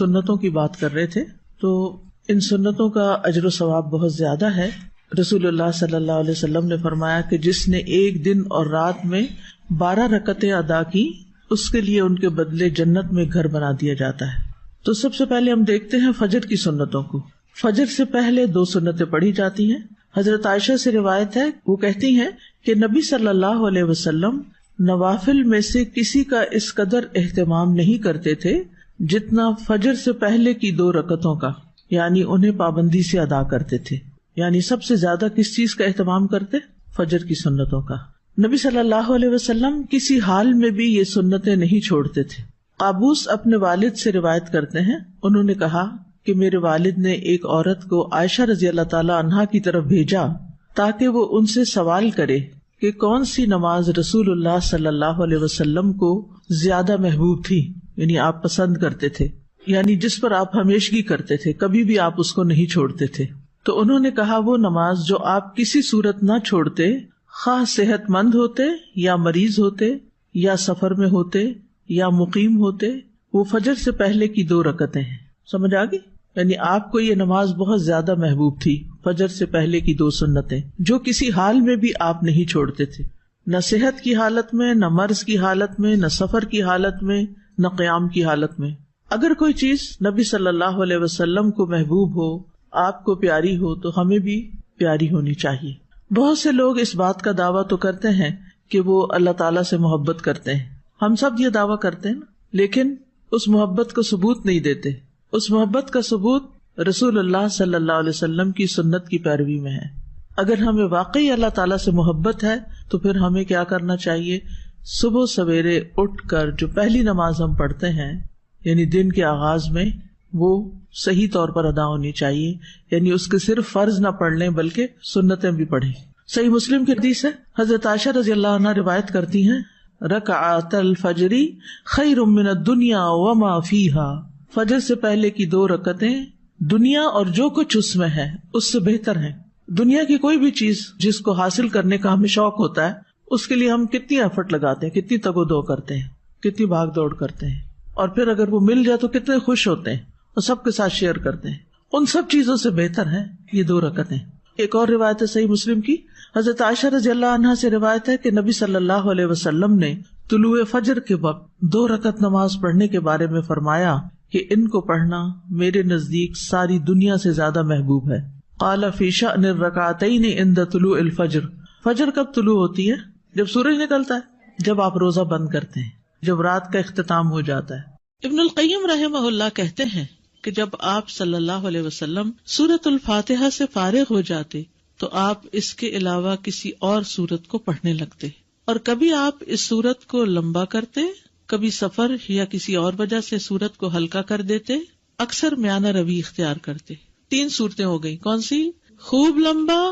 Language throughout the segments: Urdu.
سنتوں کی بات کر رہے تھے، تو ان سنتوں کا اجر و ثواب بہت زیادہ ہے. رسول اللہ صلی اللہ علیہ وسلم نے فرمایا کہ جس نے ایک دن اور رات میں 12 رکعتیں ادا کی اس کے لیے ان کے بدلے جنت میں گھر بنا دیا جاتا ہے. تو سب سے پہلے ہم دیکھتے ہیں فجر کی سنتوں کو. فجر سے پہلے 2 سنتیں پڑھی جاتی ہیں. حضرت عائشہ سے روایت ہے، وہ کہتی ہیں کہ نبی صلی اللہ علیہ وسلم نوافل میں سے کسی کا اس قدر اہتمام نہیں کرتے تھے جتنا فجر سے پہلے کی 2 رکعتوں کا، یعنی انہیں پابندی سے ادا کرتے تھے. یعنی سب سے زیادہ کس چیز کا اہتمام کرتے؟ فجر کی سنتوں کا. نبی صلی اللہ علیہ وسلم کسی حال میں بھی یہ سنتیں نہیں چھوڑتے تھے. قابوس اپنے والد سے روایت کرتے ہیں، انہوں نے کہا کہ میرے والد نے ایک عورت کو عائشہ رضی اللہ تعالی عنہا کی طرف بھیجا تاکہ وہ ان سے سوال کرے کہ کون سی نماز رسول اللہ صلی اللہ علیہ وسلم کو زیادہ محبوب تھی، یعنی آپ پسند کرتے تھے، یعنی جس پر آپ ہمیشگی کرتے تھے، کبھی بھی آپ اس کو نہیں چھوڑتے تھے. تو انہوں نے کہا وہ نماز جو آپ کسی صورت نہ چھوڑتے، خواہ صحت مند ہوتے یا مریض ہوتے یا سفر میں ہوتے یا مقیم ہوتے، وہ فجر سے پہلے کی 2 رکعتیں ہیں. سمجھ آ گئی؟ یعنی آپ کو یہ نماز بہت زیادہ محبوب تھی، فجر سے پہلے کی 2 سنتیں جو کسی حال میں بھی آپ نہیں چھوڑتے تھے، نہ صحت کی حالت میں، نہ مرض کی حالت میں، نہ سفر کی حالت میں، نہ قیام کی حالت میں. اگر کوئی چیز نبی صلی اللہ علیہ وسلم کو محبوب ہو، آپ کو پیاری ہو، تو ہمیں بھی پیاری ہونی چاہیے. بہت سے لوگ اس بات کا دعویٰ تو کرتے ہیں کہ وہ اللہ تعالیٰ سے محبت کرتے ہیں. ہم سب یہ دعویٰ کرتے ہیں، لیکن اس محبت کو ثبوت نہیں دیتے. اس محبت کا ثبوت رسول اللہ صلی اللہ علیہ وسلم کی سنت کی پیروی میں ہے. اگر ہمیں واقعی اللہ تعالیٰ سے محبت ہے تو پھر ہمیں کیا کرنا چاہیے؟ صبح سویرے اٹھ کر جو پہلی نماز ہم پڑھتے ہیں، یعنی دن کے آغاز میں، وہ صحیح طور پر ادا ہونی چاہیے. یعنی اس کے صرف فرض نہ پڑھ لیں بلکہ سنتیں بھی پڑھیں. صحیح مسلم کی حدیث ہے، حضرت عائشہ رضی اللہ عنہا روایت کرتی ہیں، رکعت الفجر خیر من الدنیا وما فیہا. فجر سے پہلے کی 2 رکعتیں دنیا اور جو کچھ اس میں ہے اس سے بہتر ہیں. دنیا کی کوئی بھی چیز جس کو حاصل کرنے کا ہمیں شوق ہوتا ہے، اس کے لیے ہم کتنی ایفرٹ لگاتے ہیں، کتنی تگ و دو کرتے ہیں، کتنی بھاگ دوڑ کرتے ہیں، اور پھر اگر وہ مل جائے تو کتنے خوش ہوتے ہیں اور سب کے ساتھ شیئر کرتے ہیں. ان سب چیزوں سے بہتر ہے یہ 2 رکعتیں. ایک اور روایت ہے صحیح مسلم کی، حضرت عائشہ رضی اللہ عنہا سے روایت ہے کہ نبی صلی اللہ علیہ وسلم نے طلوع فجر کے وقت 2 رکعت نماز پڑھنے کے بارے میں فرمایا کہ ان کو پڑھنا میرے نزدیک ساری دنیا سے زیادہ محبوب ہے. قال فی شأن الرکعتین عند طلوع الفجر. فجر کب طلوع ہوتی ہے؟ جب سورج نکلتا ہے، جب آپ روزہ بند کرتے ہیں، جب رات کا اختتام ہو جاتا ہے. ابن القیم رحمہ اللہ کہتے ہیں کہ جب آپ صلی اللہ علیہ وسلم سورۃ الفاتحہ سے فارغ ہو جاتے تو آپ اس کے علاوہ کسی اور سورت کو پڑھنے لگتے، اور کبھی آپ اس سورت کو لمبا کرتے، کبھی سفر یا کسی اور وجہ سے سورت کو ہلکا کر دیتے، اکثر میانہ روی اختیار کرتے. 3 صورتیں ہو گئی. کون سی؟ خوب لمبا،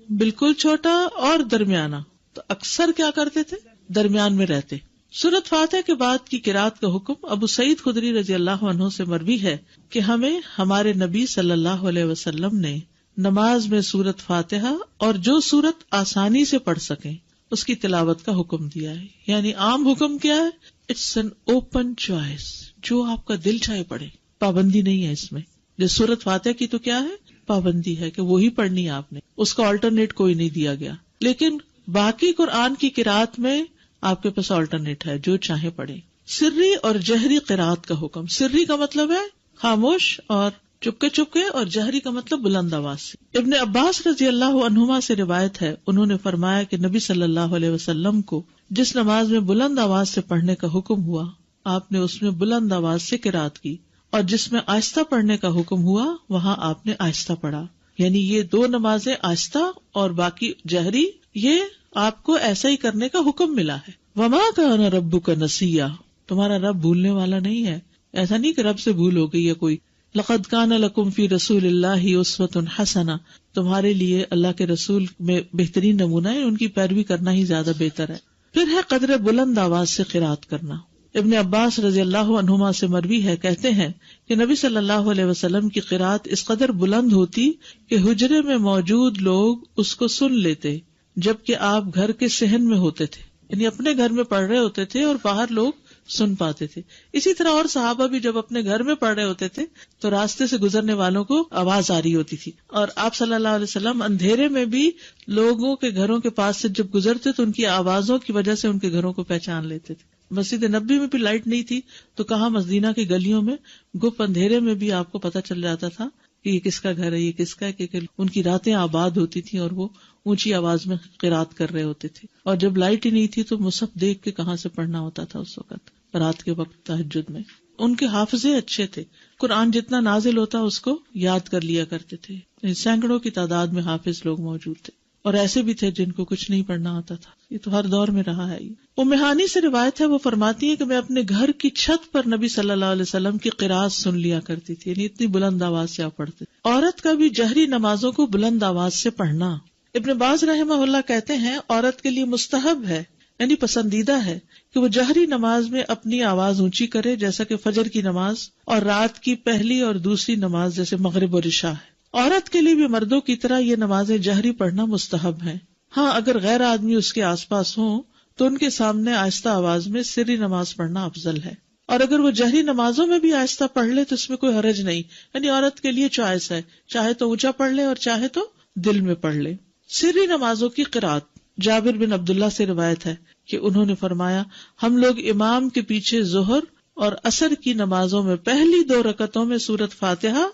بالکل چھوٹا اور درمیانہ. تو اکثر کیا کرتے تھے؟ درمیان میں رہتے. سورۃ فاتحہ کے بعد کی قرات کا حکم ابو سعید خدری رضی اللہ عنہ سے مروی ہے کہ ہمیں ہمارے نبی صلی اللہ علیہ وسلم نے نماز میں سورۃ فاتحہ اور جو سورت آسانی سے پڑھ سکیں اس کی تلاوت کا حکم دیا ہے. یعنی عام حکم کیا ہے؟ اٹس این اوپن چوائس، جو آپ کا دل چاہے پڑھے، پابندی نہیں ہے اس میں. جو سورۃ فاتحہ کی تو کیا ہے؟ پابندی ہے کہ وہی پڑھنی ہے آپ نے، اس کا آلٹرنیٹ کوئی نہیں دیا گیا. لیکن باقی قرآن کی قرات میں آپ کے پاس آلٹرنیٹ ہے، جو چاہے پڑھے. سری اور جہری قرات کا حکم. سری کا مطلب ہے خاموش اور چپکے چپکے، اور جہری کا مطلب بلند آواز سے. ابن عباس رضی اللہ عنہما سے روایت ہے، انہوں نے فرمایا کہ نبی صلی اللہ علیہ وسلم کو جس نماز میں بلند آواز سے پڑھنے کا حکم ہوا، آپ نے اس میں بلند آواز سے قرات کی، اور جس میں آہستہ پڑھنے کا حکم ہوا وہاں آپ نے آہستہ پڑھا. یعنی یہ 2 نمازیں آہستہ اور باقی جہری، یہ آپ کو ایسا ہی کرنے کا حکم ملا ہے. وما کان ربک نسیا، تمہارا رب بھولنے والا نہیں ہے. ایسا نہیں کہ رب سے بھول ہو گئی ہے کوئی. لقد کان لکم فی رسول اللہ اسوۃ حسنہ، تمہارے لیے اللہ کے رسول میں بہترین نمونہ ہے، ان کی پیروی کرنا ہی زیادہ بہتر ہے. پھر ہے قدر بلند آواز سے قرات کرنا. ابن عباس رضی اللہ عنہما سے مروی ہے، کہتے ہیں کہ نبی صلی اللہ علیہ وسلم کی قرات اس قدر بلند ہوتی کہ حجرے میں موجود لوگ اس کو سن لیتے، جبکہ آپ گھر کے صحن میں ہوتے تھے. یعنی اپنے گھر میں پڑھ رہے ہوتے تھے اور باہر لوگ سن پاتے تھے. اسی طرح اور صحابہ بھی جب اپنے گھر میں پڑھ رہے ہوتے تھے تو راستے سے گزرنے والوں کو آواز آ رہی ہوتی تھی, اور آپ صلی اللہ علیہ وسلم اندھیرے میں بھی لوگوں کے گھروں کے پاس سے جب گزرتے تو ان کی آوازوں کی وجہ سے ان کے گھروں کو پہچان لیتے تھے. مسجد نبوی میں بھی لائٹ نہیں تھی تو کہاں مدینہ کی گلیوں میں گپ اندھیرے میں بھی آپ کو پتہ چل جاتا تھا کہ یہ کس کا گھر ہے, یہ کس کا ہے, کہ ان کی راتیں آباد ہوتی تھیں اور وہ اونچی آواز میں قرات کر رہے ہوتے تھے. اور جب لائٹ ہی نہیں تھی تو مصحف دیکھ کے کہاں سے پڑھنا ہوتا تھا اس وقت رات کے وقت تہجد میں. ان کے حافظے اچھے تھے, قرآن جتنا نازل ہوتا اس کو یاد کر لیا کرتے تھے. سینکڑوں کی تعداد میں حافظ لوگ موجود تھے, اور ایسے بھی تھے جن کو کچھ نہیں پڑھنا ہوتا تھا. یہ تو ہر دور میں رہا ہے. ام ہانی سے روایت ہے, وہ فرماتی ہے کہ میں اپنے گھر کی چھت پر نبی صلی اللہ علیہ وسلم کی قرات سن لیا کرتی تھی, یعنی اتنی بلند آواز سے آپ پڑھتے. عورت کا بھی جہری نمازوں کو بلند آواز سے پڑھنا. ابن باز رحمہ اللہ کہتے ہیں عورت کے لیے مستحب ہے, یعنی پسندیدہ ہے کہ وہ جہری نماز میں اپنی آواز اونچی کرے, جیسا کہ فجر کی نماز اور رات کی پہلی اور دوسری نماز جیسے مغرب اور عشاء ہے. عورت کے لیے بھی مردوں کی طرح یہ نمازیں جہری پڑھنا مستحب ہیں. ہاں, اگر غیر آدمی اس کے آس پاس ہوں تو ان کے سامنے آہستہ آواز میں سری نماز پڑھنا افضل ہے, اور اگر وہ جہری نمازوں میں بھی آہستہ پڑھ لے تو اس میں کوئی حرج نہیں, یعنی عورت کے لیے چوائس ہے, چاہے تو اونچا پڑھ لے اور چاہے تو دل میں پڑھ لے. سری نمازوں کی قرات. جابر بن عبداللہ سے روایت ہے کہ انہوں نے فرمایا ہم لوگ امام کے پیچھے ظہر اور عصر کی نمازوں میں پہلی 2 رکعتوں میں سورۃ فاتحہ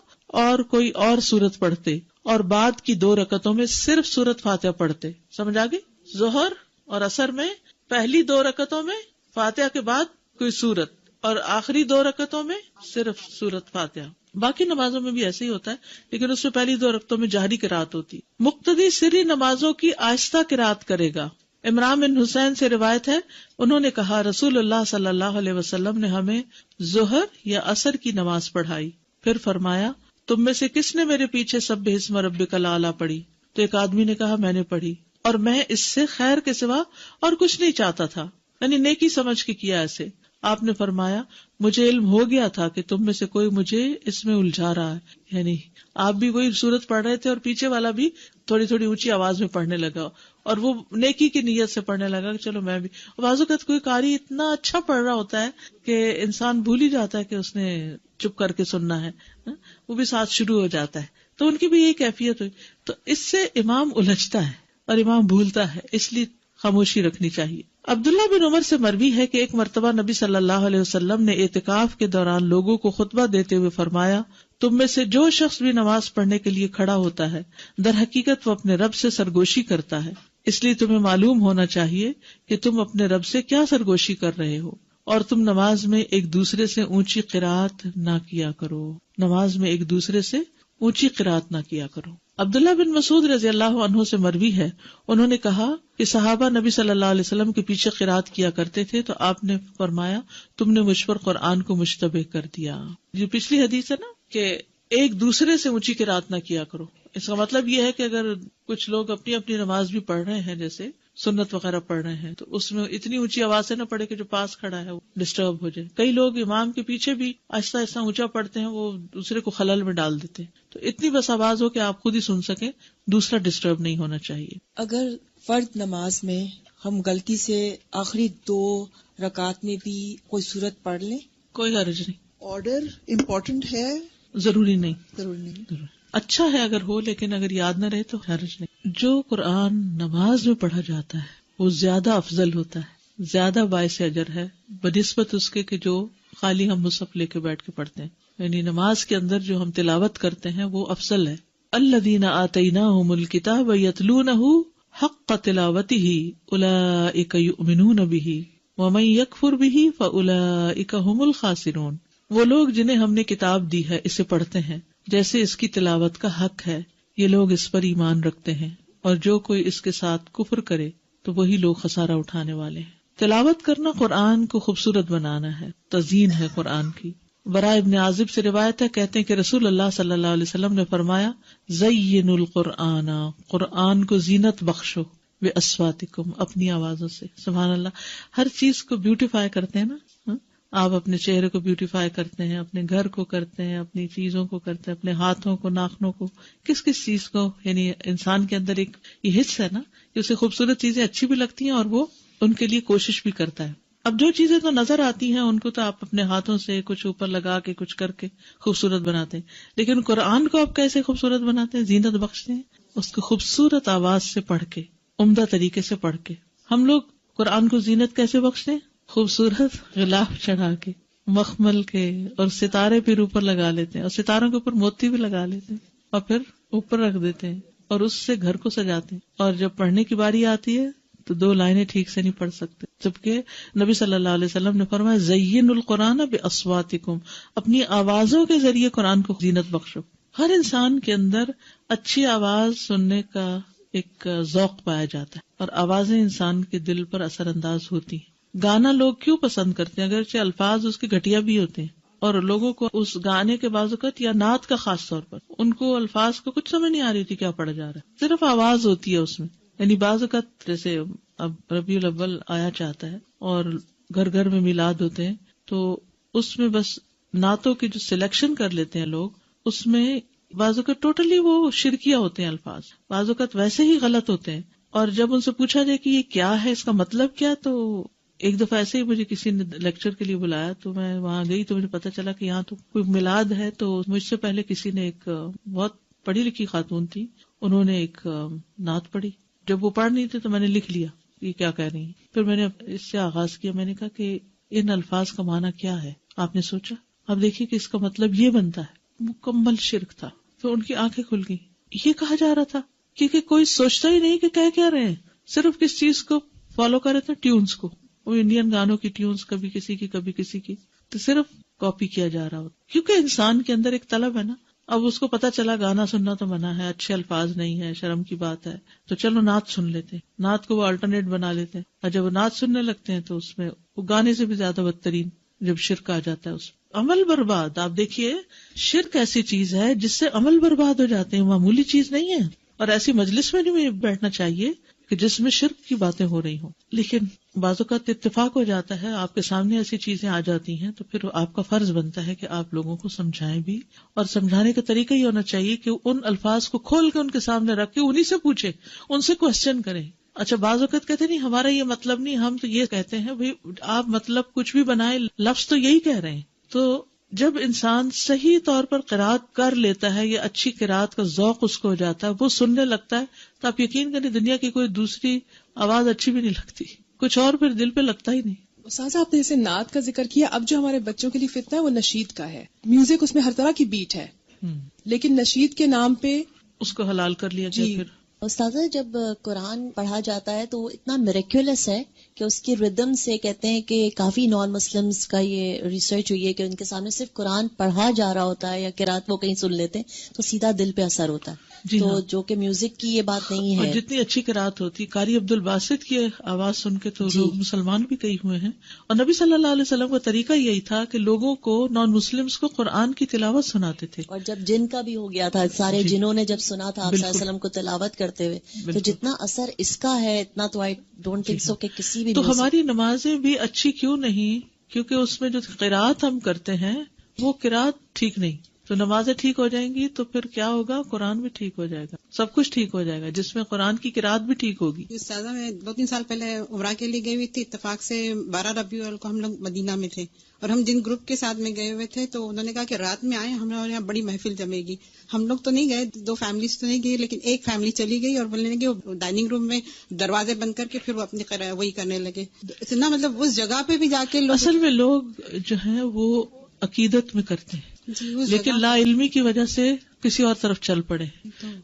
اور کوئی اور سورت پڑھتے, اور بعد کی 2 رکعتوں میں صرف سورۃ فاتحہ پڑھتے. سمجھ آگئی؟ ظہر اور عصر میں پہلی 2 رکعتوں میں فاتحہ کے بعد کوئی سورت, اور آخری 2 رکعتوں میں صرف سورۃ فاتحہ. باقی نمازوں میں بھی ایسے ہی ہوتا ہے, لیکن اس میں پہلی 2 رکعتوں میں جہری قرات ہوتی. مقتدی سری نمازوں کی آہستہ قرات کرے گا. عمران بن حسین سے روایت ہے, انہوں نے کہا رسول اللہ صلی اللہ علیہ وسلم نے ہمیں ظہر یا عصر کی نماز پڑھائی, پھر فرمایا تم میں سے کس نے میرے پیچھے سبح اسم ربک الاعلی پڑھی؟ تو ایک آدمی نے کہا میں نے پڑھی, اور میں اس سے خیر کے سوا اور کچھ نہیں چاہتا تھا, یعنی نیکی سمجھ کے کیا ایسے. آپ نے فرمایا مجھے علم ہو گیا تھا کہ تم میں سے کوئی مجھے اس میں الجھا رہا ہے, یعنی آپ بھی وہی سورت پڑھ رہے تھے اور پیچھے والا بھی تھوڑی تھوڑی اونچی آواز میں پڑھنے لگا, اور وہ نیکی کی نیت سے پڑھنے لگا کہ چلو میں بھی. بعض اوقات کوئی قاری اتنا اچھا پڑھ رہا ہوتا ہے کہ انسان بھول ہی جاتا ہے کہ اس نے چپ کر کے سننا ہے, وہ بھی ساتھ شروع ہو جاتا ہے, تو ان کی بھی یہی کیفیت ہوئی. تو اس سے امام الجھتا ہے اور امام بھولتا ہے, اس لیے خاموشی رکھنی چاہیے. عبداللہ بن عمر سے مروی ہے کہ ایک مرتبہ نبی صلی اللہ علیہ وسلم نے اعتکاف کے دوران لوگوں کو خطبہ دیتے ہوئے فرمایا تم میں سے جو شخص بھی نماز پڑھنے کے لیے کھڑا ہوتا ہے در حقیقت وہ اپنے رب سے سرگوشی کرتا ہے, اس لیے تمہیں معلوم ہونا چاہیے کہ تم اپنے رب سے کیا سرگوشی کر رہے ہو, اور تم نماز میں ایک دوسرے سے اونچی قرات نہ کیا کرو. نماز میں ایک دوسرے سے اونچی قرات نہ کیا کرو. عبداللہ بن مسعود رضی اللہ عنہ سے مروی ہے, انہوں نے کہا کہ صحابہ نبی صلی اللہ علیہ وسلم کے پیچھے قرات کیا کرتے تھے تو آپ نے فرمایا تم نے مجھ پر قرآن کو مشتبہ کر دیا. یہ پچھلی حدیث ہے نا کہ ایک دوسرے سے اونچی قرات نہ کیا کرو. اس کا مطلب یہ ہے کہ اگر کچھ لوگ اپنی اپنی نماز بھی پڑھ رہے ہیں, جیسے سنت وغیرہ پڑھ رہے ہیں, تو اس میں اتنی اونچی آواز سے نہ پڑھے کہ جو پاس کھڑا ہے وہ ڈسٹرب ہو جائے. کئی لوگ امام کے پیچھے بھی آہستہ آہستہ اونچا پڑھتے ہیں, وہ دوسرے کو خلل میں ڈال دیتے ہیں. تو اتنی بس آواز ہو کہ آپ خود ہی سن سکیں, دوسرا ڈسٹرب نہیں ہونا چاہیے. اگر فرض نماز میں ہم غلطی سے آخری 2 رکعت میں بھی کوئی سورت پڑھ لیں, کوئی حرج نہیں. آرڈر امپورٹنٹ ہے, ضروری نہیں. ضروری نہیں. اچھا ہے اگر ہو, لیکن اگر یاد نہ رہے تو حرج نہیں. جو قرآن نماز میں پڑھا جاتا ہے وہ زیادہ افضل ہوتا ہے, زیادہ باعث اجر ہے بنسبت اس کے کہ جو خالی ہم مصحف لے کے بیٹھ کے پڑھتے ہیں. یعنی نماز کے اندر جو ہم تلاوت کرتے ہیں وہ افضل ہے. الذین آتیناہم الکتاب یتلونہ حق تلاوتہ اولئک یؤمنون بہ ومن یکفر بہ فاولئک ھم الخاسرون. وہ لوگ جنہیں ہم نے کتاب دی ہے اسے پڑھتے ہیں جیسے اس کی تلاوت کا حق ہے, یہ لوگ اس پر ایمان رکھتے ہیں, اور جو کوئی اس کے ساتھ کفر کرے تو وہی لوگ خسارہ اٹھانے والے ہیں. تلاوت کرنا قرآن کو خوبصورت بنانا ہے, تزیین ہے قرآن کی. براء ابن عازب سے روایت ہے, کہتے ہیں کہ رسول اللہ صلی اللہ علیہ وسلم نے فرمایا زینوا القرآن, قرآن کو زینت بخشو باصواتکم, اپنی آوازوں سے. سبحان اللہ, ہر چیز کو بیوٹیفائی کرتے ہیں نا آپ, اپنے چہرے کو بیوٹیفائی کرتے ہیں, اپنے گھر کو کرتے ہیں, اپنی چیزوں کو کرتے ہیں, اپنے ہاتھوں کو, ناخنوں کو, کس کس چیز کو. یعنی انسان کے اندر ایک یہ حص ہے نا کہ اسے خوبصورت چیزیں اچھی بھی لگتی ہیں اور وہ ان کے لیے کوشش بھی کرتا ہے. اب جو چیزیں تو نظر آتی ہیں ان کو تو آپ اپنے ہاتھوں سے کچھ اوپر لگا کے کچھ کر کے خوبصورت بناتے ہیں، لیکن قرآن کو آپ کیسے خوبصورت بناتے ہیں، زینت بخشتے ہیں اس کو خوبصورت آواز سے پڑھ کے، عمدہ طریقے سے پڑھ کے. ہم لوگ قرآن کو زینت کیسے بخشتے ہیں؟ خوبصورت غلاف چڑھا کے، مخمل کے، اور ستارے پھر اوپر لگا لیتے ہیں، اور ستاروں کے اوپر موتی بھی لگا لیتے ہیں، اور پھر اوپر رکھ دیتے ہیں، اور اس سے گھر کو سجاتے ہیں. اور جب پڑھنے کی باری آتی ہے تو 2 لائنیں ٹھیک سے نہیں پڑھ سکتے، جبکہ نبی صلی اللہ علیہ وسلم نے فرمایا زینوا القرآن باصواتکم، اپنی آوازوں کے ذریعے قرآن کو زینت بخشو. ہر انسان کے اندر اچھی آواز سننے کا ایک ذوق پایا جاتا ہے، اور آوازیں انسان کے دل پر اثر انداز ہوتی ہیں. گانا لوگ کیوں پسند کرتے ہیں؟ اگرچہ الفاظ اس کے گھٹیا بھی ہوتے ہیں، اور لوگوں کو اس گانے کے بعض اوقات یا نعت کا خاص طور پر ان کو الفاظ کو کچھ سمجھ نہیں آ رہی تھی کیا پڑھا جا رہا ہے، صرف آواز ہوتی ہے اس میں. یعنی بعض اوقات جیسے اب ربیع الاول آیا چاہتا ہے اور گھر گھر میں میلاد ہوتے ہیں، تو اس میں بس نعتوں کی جو سلیکشن کر لیتے ہیں لوگ، اس میں بعض اوقات ٹوٹلی وہ شرکیہ ہوتے ہیں الفاظ، بعض اوقات ویسے ہی غلط ہوتے ہیں. اور جب ان سے پوچھا جائے کہ یہ کیا ہے، اس کا مطلب کیا، تو ایک دفعہ ایسے ہی مجھے کسی نے لیکچر کے لیے بلایا تو میں وہاں گئی تو مجھے پتا چلا کہ یہاں تو کوئی میلاد ہے. تو مجھ سے پہلے کسی نے، ایک بہت پڑھی لکھی خاتون تھی، انہوں نے ایک نعت پڑھی. جب وہ پڑھ نہیں تھے تو میں نے لکھ لیا یہ کیا کہہ رہی ہیں. پھر میں نے اس سے آغاز کیا، میں نے کہا کہ ان الفاظ کا معنی کیا ہے. آپ نے سوچا، اب دیکھیے کہ اس کا مطلب یہ بنتا ہے. مکمل شرک تھا. تو ان کی آنکھیں کھل گئی. یہ کہا جا رہا تھا کیونکہ کوئی سوچتا ہی نہیں کہ کیا رہے ہیں، صرف کس چیز کو فالو کر رہے تھے، ٹیونز کو. وہ انڈین گانوں کی ٹیونز، کبھی کسی کی کبھی کسی کی، تو صرف کاپی کیا جا رہا ہوتا. کیونکہ انسان کے اندر ایک طلب ہے نا. اب اس کو پتا چلا گانا سننا تو منع ہے، اچھے الفاظ نہیں ہے، شرم کی بات ہے، تو چلو نعت سن لیتے ہیں. نعت کو وہ الٹرنیٹ بنا لیتے ہیں، اور جب وہ نعت سننے لگتے ہیں تو اس میں وہ گانے سے بھی زیادہ بدترین جب شرک آ جاتا ہے اس میں. عمل برباد. آپ دیکھیے شرک ایسی چیز ہے جس سے عمل برباد ہو جاتے ہیں، معمولی چیز نہیں ہے. اور ایسی مجلس میں نہیں بیٹھنا چاہیے کہ جس میں شرک کی باتیں ہو رہی ہوں. لیکن بعض اوقات اتفاق ہو جاتا ہے، آپ کے سامنے ایسی چیزیں آ جاتی ہیں تو پھر آپ کا فرض بنتا ہے کہ آپ لوگوں کو سمجھائیں بھی. اور سمجھانے کا طریقہ یہ ہونا چاہیے کہ ان الفاظ کو کھول کے ان کے سامنے رکھ کے انہیں سے پوچھیں، ان سے کوسچن کریں. اچھا بعض اوقات کہتے نہیں ہمارا یہ مطلب نہیں، ہم تو یہ کہتے ہیں. بھائی آپ مطلب کچھ بھی بنائے، لفظ تو یہی کہہ رہے ہیں. تو جب انسان صحیح طور پر قرات کر لیتا ہے، یا اچھی قرات کا ذوق اس کو ہو جاتا ہے، وہ سننے لگتا ہے، تو آپ یقین کریں دنیا کی کوئی دوسری آواز اچھی بھی نہیں لگتی، کچھ اور پھر دل پہ لگتا ہی نہیں. استاذہ آپ نے جیسے نعت کا ذکر کیا، اب جو ہمارے بچوں کے لیے فتنہ ہے وہ نشید کا ہے. میوزک اس میں ہر طرح کی بیٹ ہے، لیکن نشید کے نام پہ اس کو حلال کر لیا گیا. پھر استاذہ جب قرآن پڑھا جاتا ہے تو وہ اتنا میریکولس ہے کہ اس کی ردم سے کہتے ہیں کہ کافی نان مسلمز کا یہ ریسرچ ہوئی ہے کہ ان کے سامنے صرف قرآن پڑھا جا رہا ہوتا ہے یا قرات وہ کہیں سن لیتے ہیں تو سیدھا دل پہ اثر ہوتا ہے. تو جو کہ میوزک کی یہ بات نہیں ہے. اور جتنی اچھی قرات ہوتی، قاری عبد الباسط کی آواز سن کے تو لوگ مسلمان بھی کئی ہوئے ہیں. اور نبی صلی اللہ علیہ وسلم کا طریقہ یہی تھا کہ لوگوں کو، نان مسلمز کو قرآن کی تلاوت سناتے تھے. اور جب جن کا بھی ہو گیا تھا، سارے جنہوں نے جب سنا تھا آپ صلی اللہ علیہ وسلم کو تلاوت کرتے ہوئے، تو جتنا اثر اس کا ہے اتنا تو آئی ڈونٹ تھنک سو کہ کسی بھی. تو ہماری نمازیں بھی اچھی کیوں نہیں؟ کیونکہ اس میں جو قرات ہم کرتے ہیں وہ قرات ٹھیک نہیں. تو نمازیں ٹھیک ہو جائیں گی تو پھر کیا ہوگا؟ قرآن بھی ٹھیک ہو جائے گا، سب کچھ ٹھیک ہو جائے گا، جس میں قرآن کی قرات بھی ٹھیک ہوگی. استاذہ میں 2-3 سال پہلے عمرہ کے لیے گئی ہوئی تھی، اتفاق سے 12 ربیع الاول کو ہم لوگ مدینہ میں تھے، اور ہم جن گروپ کے ساتھ میں گئے ہوئے تھے تو انہوں نے کہا کہ رات میں آئے، ہمارے یہاں بڑی محفل جمے گی. ہم لوگ تو نہیں گئے، 2 فیملیز تو نہیں گئی، لیکن ایک فیملی چلی گئی اور بولنے لگے وہ ڈائننگ روم میں دروازے بند کر کے پھر وہ اپنی وہی کرنے لگے. اتنا مطلب اس جگہ پہ بھی جا کے اصل میں لوگ جو ہیں وہ عقیدت میں کرتے ہیں، لیکن لا علمی کی وجہ سے کسی اور طرف چل پڑے.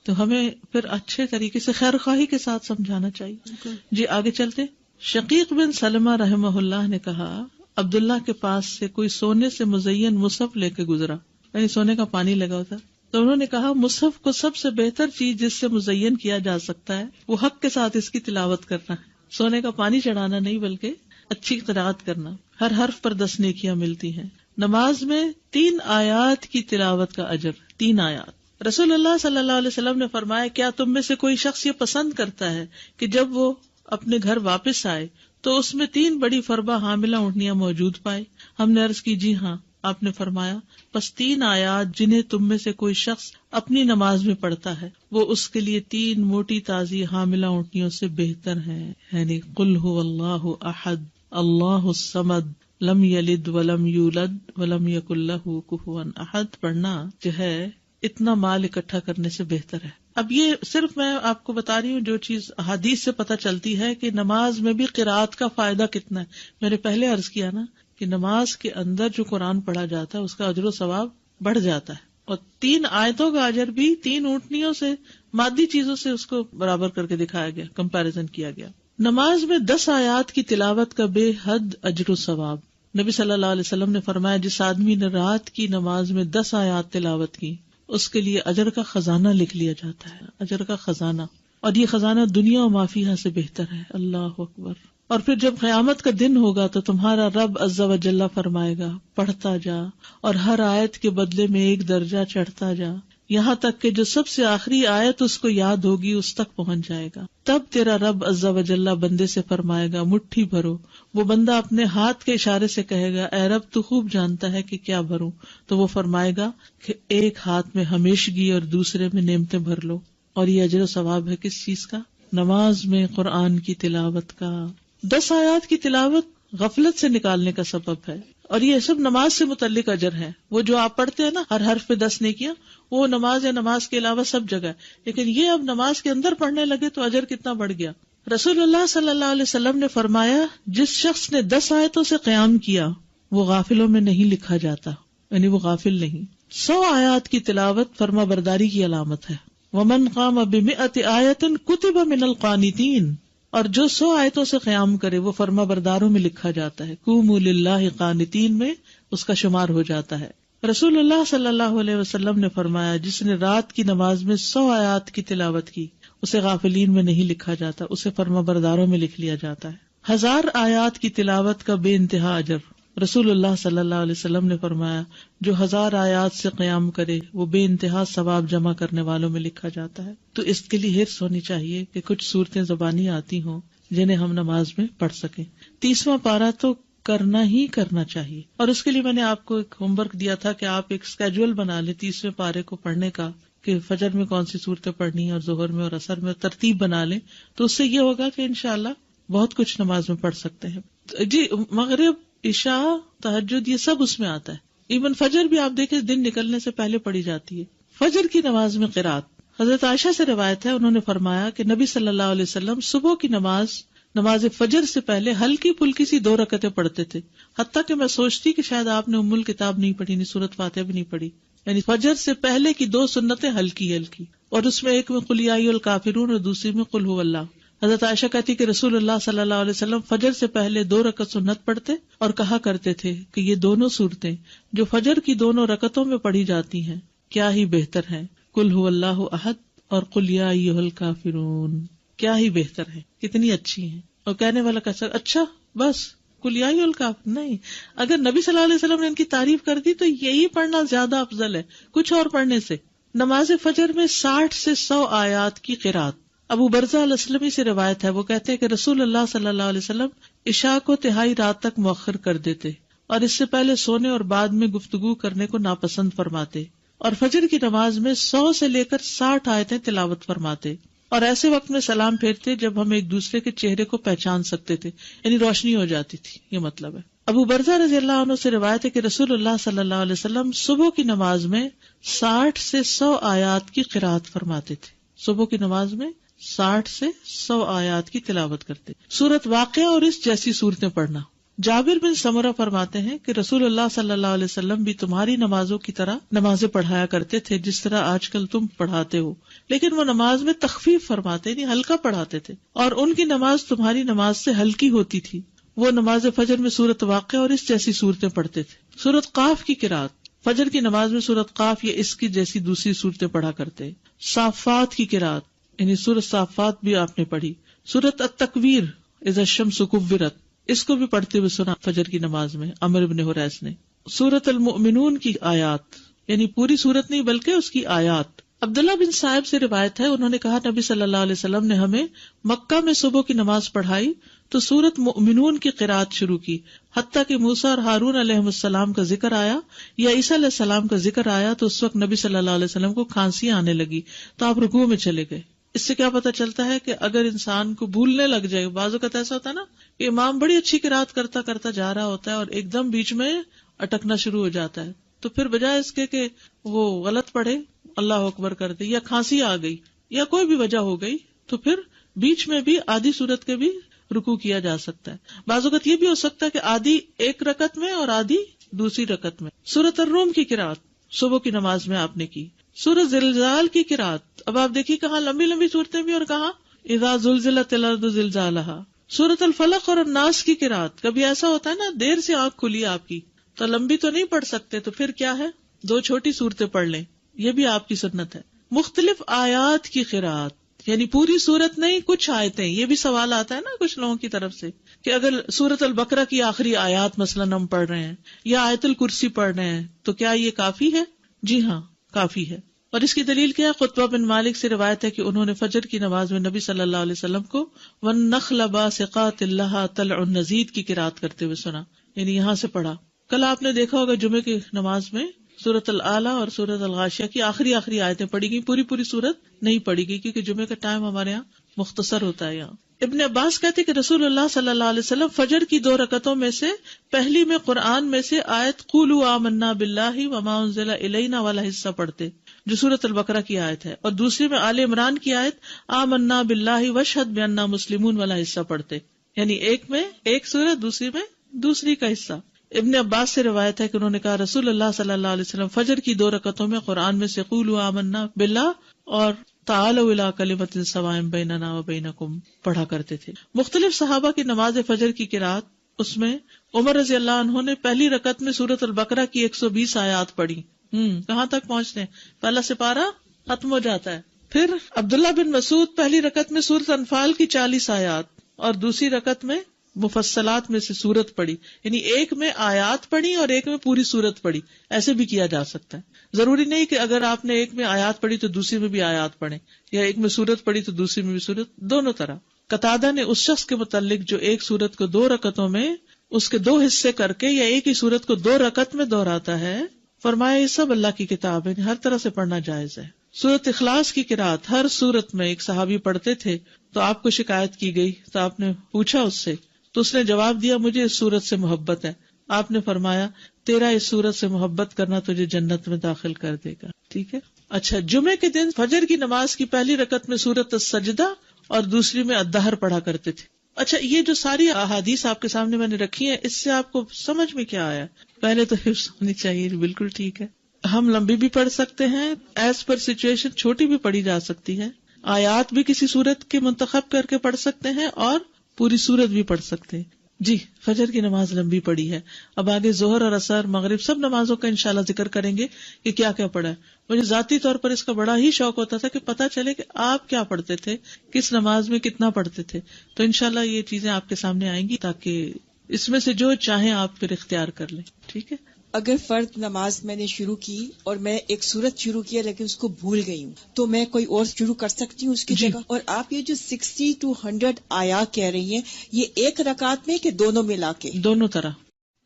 تو ہمیں پھر اچھے طریقے سے خیر خواہی کے ساتھ سمجھانا چاہیے. جی آگے چلتے. شقیق بن سلمہ رحمہ اللہ نے کہا عبداللہ کے پاس سے کوئی سونے سے مزین مصحف لے کے گزرا، یعنی سونے کا پانی لگا ہوتا. تو انہوں نے کہا مصحف کو سب سے بہتر چیز جس سے مزین کیا جا سکتا ہے وہ حق کے ساتھ اس کی تلاوت کرنا ہے. سونے کا پانی چڑھانا نہیں بلکہ اچھی قرات کرنا. ہر حرف پر 10 نیکیاں ملتی ہیں. نماز میں 3 آیات کی تلاوت کا اجر. 3 آیات. رسول اللہ صلی اللہ علیہ وسلم نے فرمایا کیا تم میں سے کوئی شخص یہ پسند کرتا ہے کہ جب وہ اپنے گھر واپس آئے تو اس میں 3 بڑی فربہ حاملہ اونٹنیاں موجود پائے؟ ہم نے عرض کی جی ہاں. آپ نے فرمایا بس 3 آیات جنہیں تم میں سے کوئی شخص اپنی نماز میں پڑھتا ہے وہ اس کے لیے 3 موٹی تازی حاملہ اونٹنیوں سے بہتر ہیں، یعنی قل هو اللہ احد اللہ الصمد لم یلد ولم یولد ولم یکن لہ کفوا احد پڑھنا جو ہے اتنا مال اکٹھا کرنے سے بہتر ہے. اب یہ صرف میں آپ کو بتا رہی ہوں جو چیز احادیث سے پتہ چلتی ہے کہ نماز میں بھی قرات کا فائدہ کتنا ہے. میں نے پہلے عرض کیا نا کہ نماز کے اندر جو قرآن پڑھا جاتا ہے اس کا اجر و ثواب بڑھ جاتا ہے، اور 3 آیتوں کا اجر بھی 3 اونٹنیوں سے، مادی چیزوں سے اس کو برابر کر کے دکھایا گیا، کمپیریزن کیا گیا. نماز میں 10 آیات کی تلاوت کا بے حد اجر و ثواب. نبی صلی اللہ علیہ وسلم نے فرمایا جس آدمی نے رات کی نماز میں 10 آیات تلاوت کی اس کے لیے اجر کا خزانہ لکھ لیا جاتا ہے، اجر کا خزانہ، اور یہ خزانہ دنیا و ما فیہا سے بہتر ہے. اللہ اکبر. اور پھر جب قیامت کا دن ہوگا تو تمہارا رب عز و جل فرمائے گا پڑھتا جا اور ہر آیت کے بدلے میں 1 درجہ چڑھتا جا، یہاں تک کہ جو سب سے آخری آیت اس کو یاد ہوگی اس تک پہنچ جائے گا. تب تیرا رب عز و جل بندے سے فرمائے گا مٹھی بھرو. وہ بندہ اپنے ہاتھ کے اشارے سے کہے گا اے رب تو خوب جانتا ہے کہ کیا بھروں. تو وہ فرمائے گا کہ ایک ہاتھ میں ہمیشگی اور دوسرے میں نعمتیں بھر لو. اور یہ اجر و ثواب ہے کس چیز کا؟ نماز میں قرآن کی تلاوت کا. 10 آیات کی تلاوت غفلت سے نکالنے کا سبب ہے، اور یہ سب نماز سے متعلق اجر ہے. وہ جو آپ پڑھتے ہیں نا ہر حرف پہ 10 نیکیاں، وہ نماز یا نماز کے علاوہ سب جگہ ہے. لیکن یہ اب نماز کے اندر پڑھنے لگے تو اجر کتنا بڑھ گیا. رسول اللہ صلی اللہ علیہ وسلم نے فرمایا جس شخص نے 10 آیتوں سے قیام کیا وہ غافلوں میں نہیں لکھا جاتا، یعنی وہ غافل نہیں. 100 آیات کی تلاوت فرما برداری کی علامت ہے. ومن قام ب100 آیۃ کتب من القانتین، اور جو 100 آیتوں سے قیام کرے وہ فرما برداروں میں لکھا جاتا ہے. قوموا للہ قانتین میں اس کا شمار ہو جاتا ہے. رسول اللہ صلی اللہ علیہ وسلم نے فرمایا جس نے رات کی نماز میں 100 آیات کی تلاوت کی اسے غافلین میں نہیں لکھا جاتا، اسے فرما برداروں میں لکھ لیا جاتا ہے. 1000 آیات کی تلاوت کا بے انتہا اجر. رسول اللہ صلی اللہ علیہ وسلم نے فرمایا جو 1000 آیات سے قیام کرے وہ بے انتہا ثواب جمع کرنے والوں میں لکھا جاتا ہے. تو اس کے لیے حرص ہونی چاہیے کہ کچھ صورتیں زبانی آتی ہوں جنہیں ہم نماز میں پڑھ سکیں. 30واں پارہ تو کرنا ہی کرنا چاہیے، اور اس کے لیے میں نے آپ کو ایک ہوم ورک دیا تھا کہ آپ ایک اسکیجول بنا لیں 30ویں پارے کو پڑھنے کا، کہ فجر میں کون سی صورتیں پڑھنی ہے اور ظہر میں اور عصر میں ترتیب بنا لیں. تو اس سے یہ ہوگا کہ انشاءاللہ بہت کچھ نماز میں پڑھ سکتے ہیں. جی مغرب، عشاء، تہجد یہ سب اس میں آتا ہے. ایون فجر بھی آپ دیکھیں دن نکلنے سے پہلے پڑھی جاتی ہے. فجر کی نماز میں قرات حضرت عائشہ سے روایت ہے، انہوں نے فرمایا کہ نبی صلی اللہ علیہ وسلم صبح کی نماز فجر سے پہلے ہلکی پھلکی سی 2 رکعتیں پڑھتے تھے. حتیٰ کہ میں سوچتی کہ شاید آپ نے ام الکتاب نہیں پڑھی، نہیں سورۃ فاتحہ بھی نہیں پڑھی. یعنی فجر سے پہلے کی 2 سنتیں ہلکی ہلکی، اور اس میں ایک میں قل یا ایھا الکافرون اور دوسری میں قل ھو اللہ. حضرت عائشہ کہتی کہ رسول اللہ صلی اللہ علیہ وسلم فجر سے پہلے 2 رکعت سنت پڑھتے اور کہا کرتے تھے کہ یہ دونوں صورتیں جو فجر کی دونوں رکعتوں میں پڑھی جاتی ہیں کیا ہی بہتر ہیں، قل ھو اللہ احد اور قل یا ایھا الکافرون. کیا ہی بہتر ہے، کتنی اچھی ہیں. اور کہنے والا کہتا اچھا بس قل یا ایھا الکافرون نہیں. اگر نبی صلی اللہ علیہ وسلم نے ان کی تعریف کر دی تو یہی پڑھنا زیادہ افضل ہے کچھ اور پڑھنے سے. نماز فجر میں 60 سے 100 آیات کی قرات. ابو برزہ الاسلمی سے روایت ہے، وہ کہتے ہیں کہ رسول اللہ صلی اللہ علیہ وسلم عشاء کو تہائی رات تک مؤخر کر دیتے اور اس سے پہلے سونے اور بعد میں گفتگو کرنے کو ناپسند فرماتے، اور فجر کی نماز میں 100 سے لے کر 60 آیتیں تلاوت فرماتے، اور ایسے وقت میں سلام پھیرتے جب ہم ایک دوسرے کے چہرے کو پہچان سکتے تھے، یعنی روشنی ہو جاتی تھی. یہ مطلب ہے. ابو برزہ رضی اللہ عنہ سے روایت ہے کہ رسول اللہ صلی اللہ علیہ وسلم صبح کی نماز میں 60 سے 100 آیات کی قرات فرماتے تھے. صبح کی نماز میں 60 سے 100 آیات کی تلاوت کرتے. سورت واقعہ اور اس جیسی صورتیں پڑھنا. جابر بن سمرہ فرماتے ہیں کہ رسول اللہ صلی اللہ علیہ وسلم بھی تمہاری نمازوں کی طرح نمازیں پڑھایا کرتے تھے جس طرح آج کل تم پڑھاتے ہو، لیکن وہ نماز میں تخفیف فرماتے یعنی ہلکا پڑھاتے تھے، اور ان کی نماز تمہاری نماز سے ہلکی ہوتی تھی. وہ نماز فجر میں سورت واقعہ اور اس جیسی صورتیں پڑھتے تھے. سورت قاف کی قرات. فجر کی نماز میں سورت قاف یا اس کی جیسی دوسری صورتیں پڑھا کرتے. صافات کی قرات یعنی سورت صافات بھی آپ نے پڑھی. سورت التکویر اذا الشمس کورت اس کو بھی پڑھتے ہوئے سنا فجر کی نماز میں عمرو بن حریث نے. سورت المؤمنون کی آیات یعنی پوری سورت نہیں بلکہ اس کی آیات. عبداللہ بن صاحب سے روایت ہے، انہوں نے کہا نبی صلی اللہ علیہ وسلم نے ہمیں مکہ میں صبح کی نماز پڑھائی تو سورت مؤمنون کی قرات شروع کی، حتیٰ کہ موسیٰ اور ہارون علیہ السلام کا ذکر آیا یا عیسیٰ علیہ السلام کا ذکر آیا تو اس وقت نبی صلی اللہ علیہ وسلم کو کھانسی آنے لگی تو آپ رکوع میں چلے گئے. اس سے کیا پتہ چلتا ہے کہ اگر انسان کو بھولنے لگ جائے، بعض اوقات ایسا ہوتا ہے نا امام بڑی اچھی قرات کرتا کرتا جا رہا ہوتا ہے اور ایک دم بیچ میں اٹکنا شروع ہو جاتا ہے، تو پھر بجائے اس کے کہ وہ غلط پڑھے، اللہ اکبر کر دے، یا کھانسی آ گئی یا کوئی بھی وجہ ہو گئی، تو پھر بیچ میں بھی آدھی سورت کے بھی رکوع کیا جا سکتا ہے۔ بعض اوقات یہ بھی ہو سکتا ہے کہ آدھی ایک رکعت میں اور آدھی دوسری رکعت میں۔ سورۃ الروم کی قرات صبح کی نماز میں آپ نے کی، سورۃ زلزال کی قرات، اب آپ دیکھیے کہاں لمبی لمبی صورتیں بھی اور کہاں اذا زلزلت الارض زلزالہا۔ سورۃ الفلق اور الناس کی قرات، کبھی ایسا ہوتا ہے نا دیر سے آنکھ کھلی آپ کی تو لمبی تو نہیں پڑھ سکتے، تو پھر کیا ہے 2 چھوٹی صورتیں پڑھ لیں، یہ بھی آپ کی سنت ہے۔ مختلف آیات کی قرات، یعنی پوری صورت نہیں کچھ آیتیں، یہ بھی سوال آتا ہے نا کچھ لوگوں کی طرف سے کہ اگر سورۃ البقرہ کی آخری آیات مثلاً ہم پڑھ رہے ہیں یا آیت الکرسی پڑھ رہے ہیں تو کیا یہ کافی ہے؟ جی ہاں کافی ہے، اور اس کی دلیل کیا ہے؟ قطبہ بن مالک سے روایت ہے کہ انہوں نے فجر کی نماز میں نبی صلی اللہ علیہ وسلم کو وَالنَّخْلَ بَاسِقَاتٍ لَهَا طَلْعٌ نَضِيدٌ کی قرات کرتے ہوئے سنا، یعنی یہاں سے پڑھا۔ کل آپ نے دیکھا ہوگا جمعے کی نماز میں سورۃ العلیٰ اور سورۃ الغاشیہ کی آخری آیتیں پڑھی گئی، پوری صورت نہیں پڑھی گئی کیونکہ جمعے کا ٹائم ہمارے یہاں مختصر ہوتا ہے۔ یہاں ابن عباس کہتے کہ رسول اللہ صلی اللہ علیہ وسلم فجر کی 2 رکعتوں میں سے پہلی میں قرآن میں سے آیت قولوا آمنا باللہ وما انزل الینا والا حصہ پڑھتے جو سورۃ البقرہ کی آیت ہے، اور دوسری میں آل عمران کی آیت آمنا باللہ واشہد بأننا مسلمون والا حصہ پڑھتے، یعنی ایک میں ایک سورت، دوسری میں دوسری کا حصہ۔ ابن عباس سے روایت ہے کہ انہوں نے کہا رسول اللہ صلی اللہ علیہ وسلم فجر کی 2 رکعتوں میں قرآن میں سے قولوا آمنا باللہ اور تعالوا الی کلمۃ سواء بیننا وبینکم پڑھا کرتے تھے۔ مختلف صحابہ کی نماز فجر کی قرات، اس میں عمر رضی اللہ عنہ نے پہلی رکعت میں سورۃ البقرہ کی 120 آیات پڑھی، کہاں تک پہنچتے ہیں؟ پہلا سپارہ ختم ہو جاتا ہے۔ پھر عبداللہ بن مسعود پہلی رکعت میں سورۃ انفال کی 40 آیات اور دوسری رکعت میں مفصلات میں سے سورت پڑھی، یعنی ایک میں آیات پڑھی اور ایک میں پوری سورت پڑھی، ایسے بھی کیا جا سکتا ہے۔ ضروری نہیں کہ اگر آپ نے ایک میں آیات پڑھی تو دوسری میں بھی آیات پڑھیں، یا ایک میں سورت پڑھی تو دوسری میں بھی سورت، دونوں طرح۔ قتادہ نے اس شخص کے متعلق جو ایک سورت کو 2 رکعتوں میں اس کے 2 حصے کر کے یا ایک ہی سورت کو 2 رکعت میں دہراتا ہے، فرمایا یہ سب اللہ کی کتاب ہے، ہر طرح سے پڑھنا جائز ہے۔ سورت اخلاص کی قرات ہر سورت میں ایک صحابی پڑھتے تھے، تو آپ کو شکایت کی گئی تو آپ نے پوچھا اس سے، تو اس نے جواب دیا مجھے اس سورت سے محبت ہے۔ آپ نے فرمایا تیرا اس سورت سے محبت کرنا تجھے جنت میں داخل کر دے گا، ٹھیک ہے۔ اچھا، جمعے کے دن فجر کی نماز کی پہلی رکعت میں سورت السجدہ اور دوسری میں الدہر پڑھا کرتے تھے۔ اچھا، یہ جو ساری احادیث آپ کے سامنے میں نے رکھی ہیں، اس سے آپ کو سمجھ میں کیا آیا؟ پہلے تو حفظ ہونی چاہیے، بالکل ٹھیک ہے۔ ہم لمبی بھی پڑھ سکتے ہیں، ایز پر سچویشن چھوٹی بھی پڑھی جا سکتی ہے، آیات بھی کسی سورت کے منتخب کر کے پڑھ سکتے ہیں اور پوری سورت بھی پڑھ سکتے ہیں۔ جی، فجر کی نماز لمبی پڑھی ہے، اب آگے ظہر اور عصر مغرب سب نمازوں کا انشاءاللہ ذکر کریں گے کہ کیا کیا پڑھا ہے۔ مجھے ذاتی طور پر اس کا بڑا ہی شوق ہوتا تھا کہ پتہ چلے کہ آپ کیا پڑھتے تھے، کس نماز میں کتنا پڑھتے تھے، تو انشاءاللہ یہ چیزیں آپ کے سامنے آئیں گی تاکہ اس میں سے جو چاہیں آپ پھر اختیار کر لیں، ٹھیک ہے۔ اگر فرض نماز میں نے شروع کی اور میں ایک سورت شروع کیا لیکن اس کو بھول گئی ہوں تو میں کوئی اور شروع کر سکتی ہوں اس کی جگہ؟ اور آپ یہ جو 60 to 100 آیات کہہ رہی ہیں، یہ ایک رکعت میں کہ دونوں ملا کے؟ دونوں طرح۔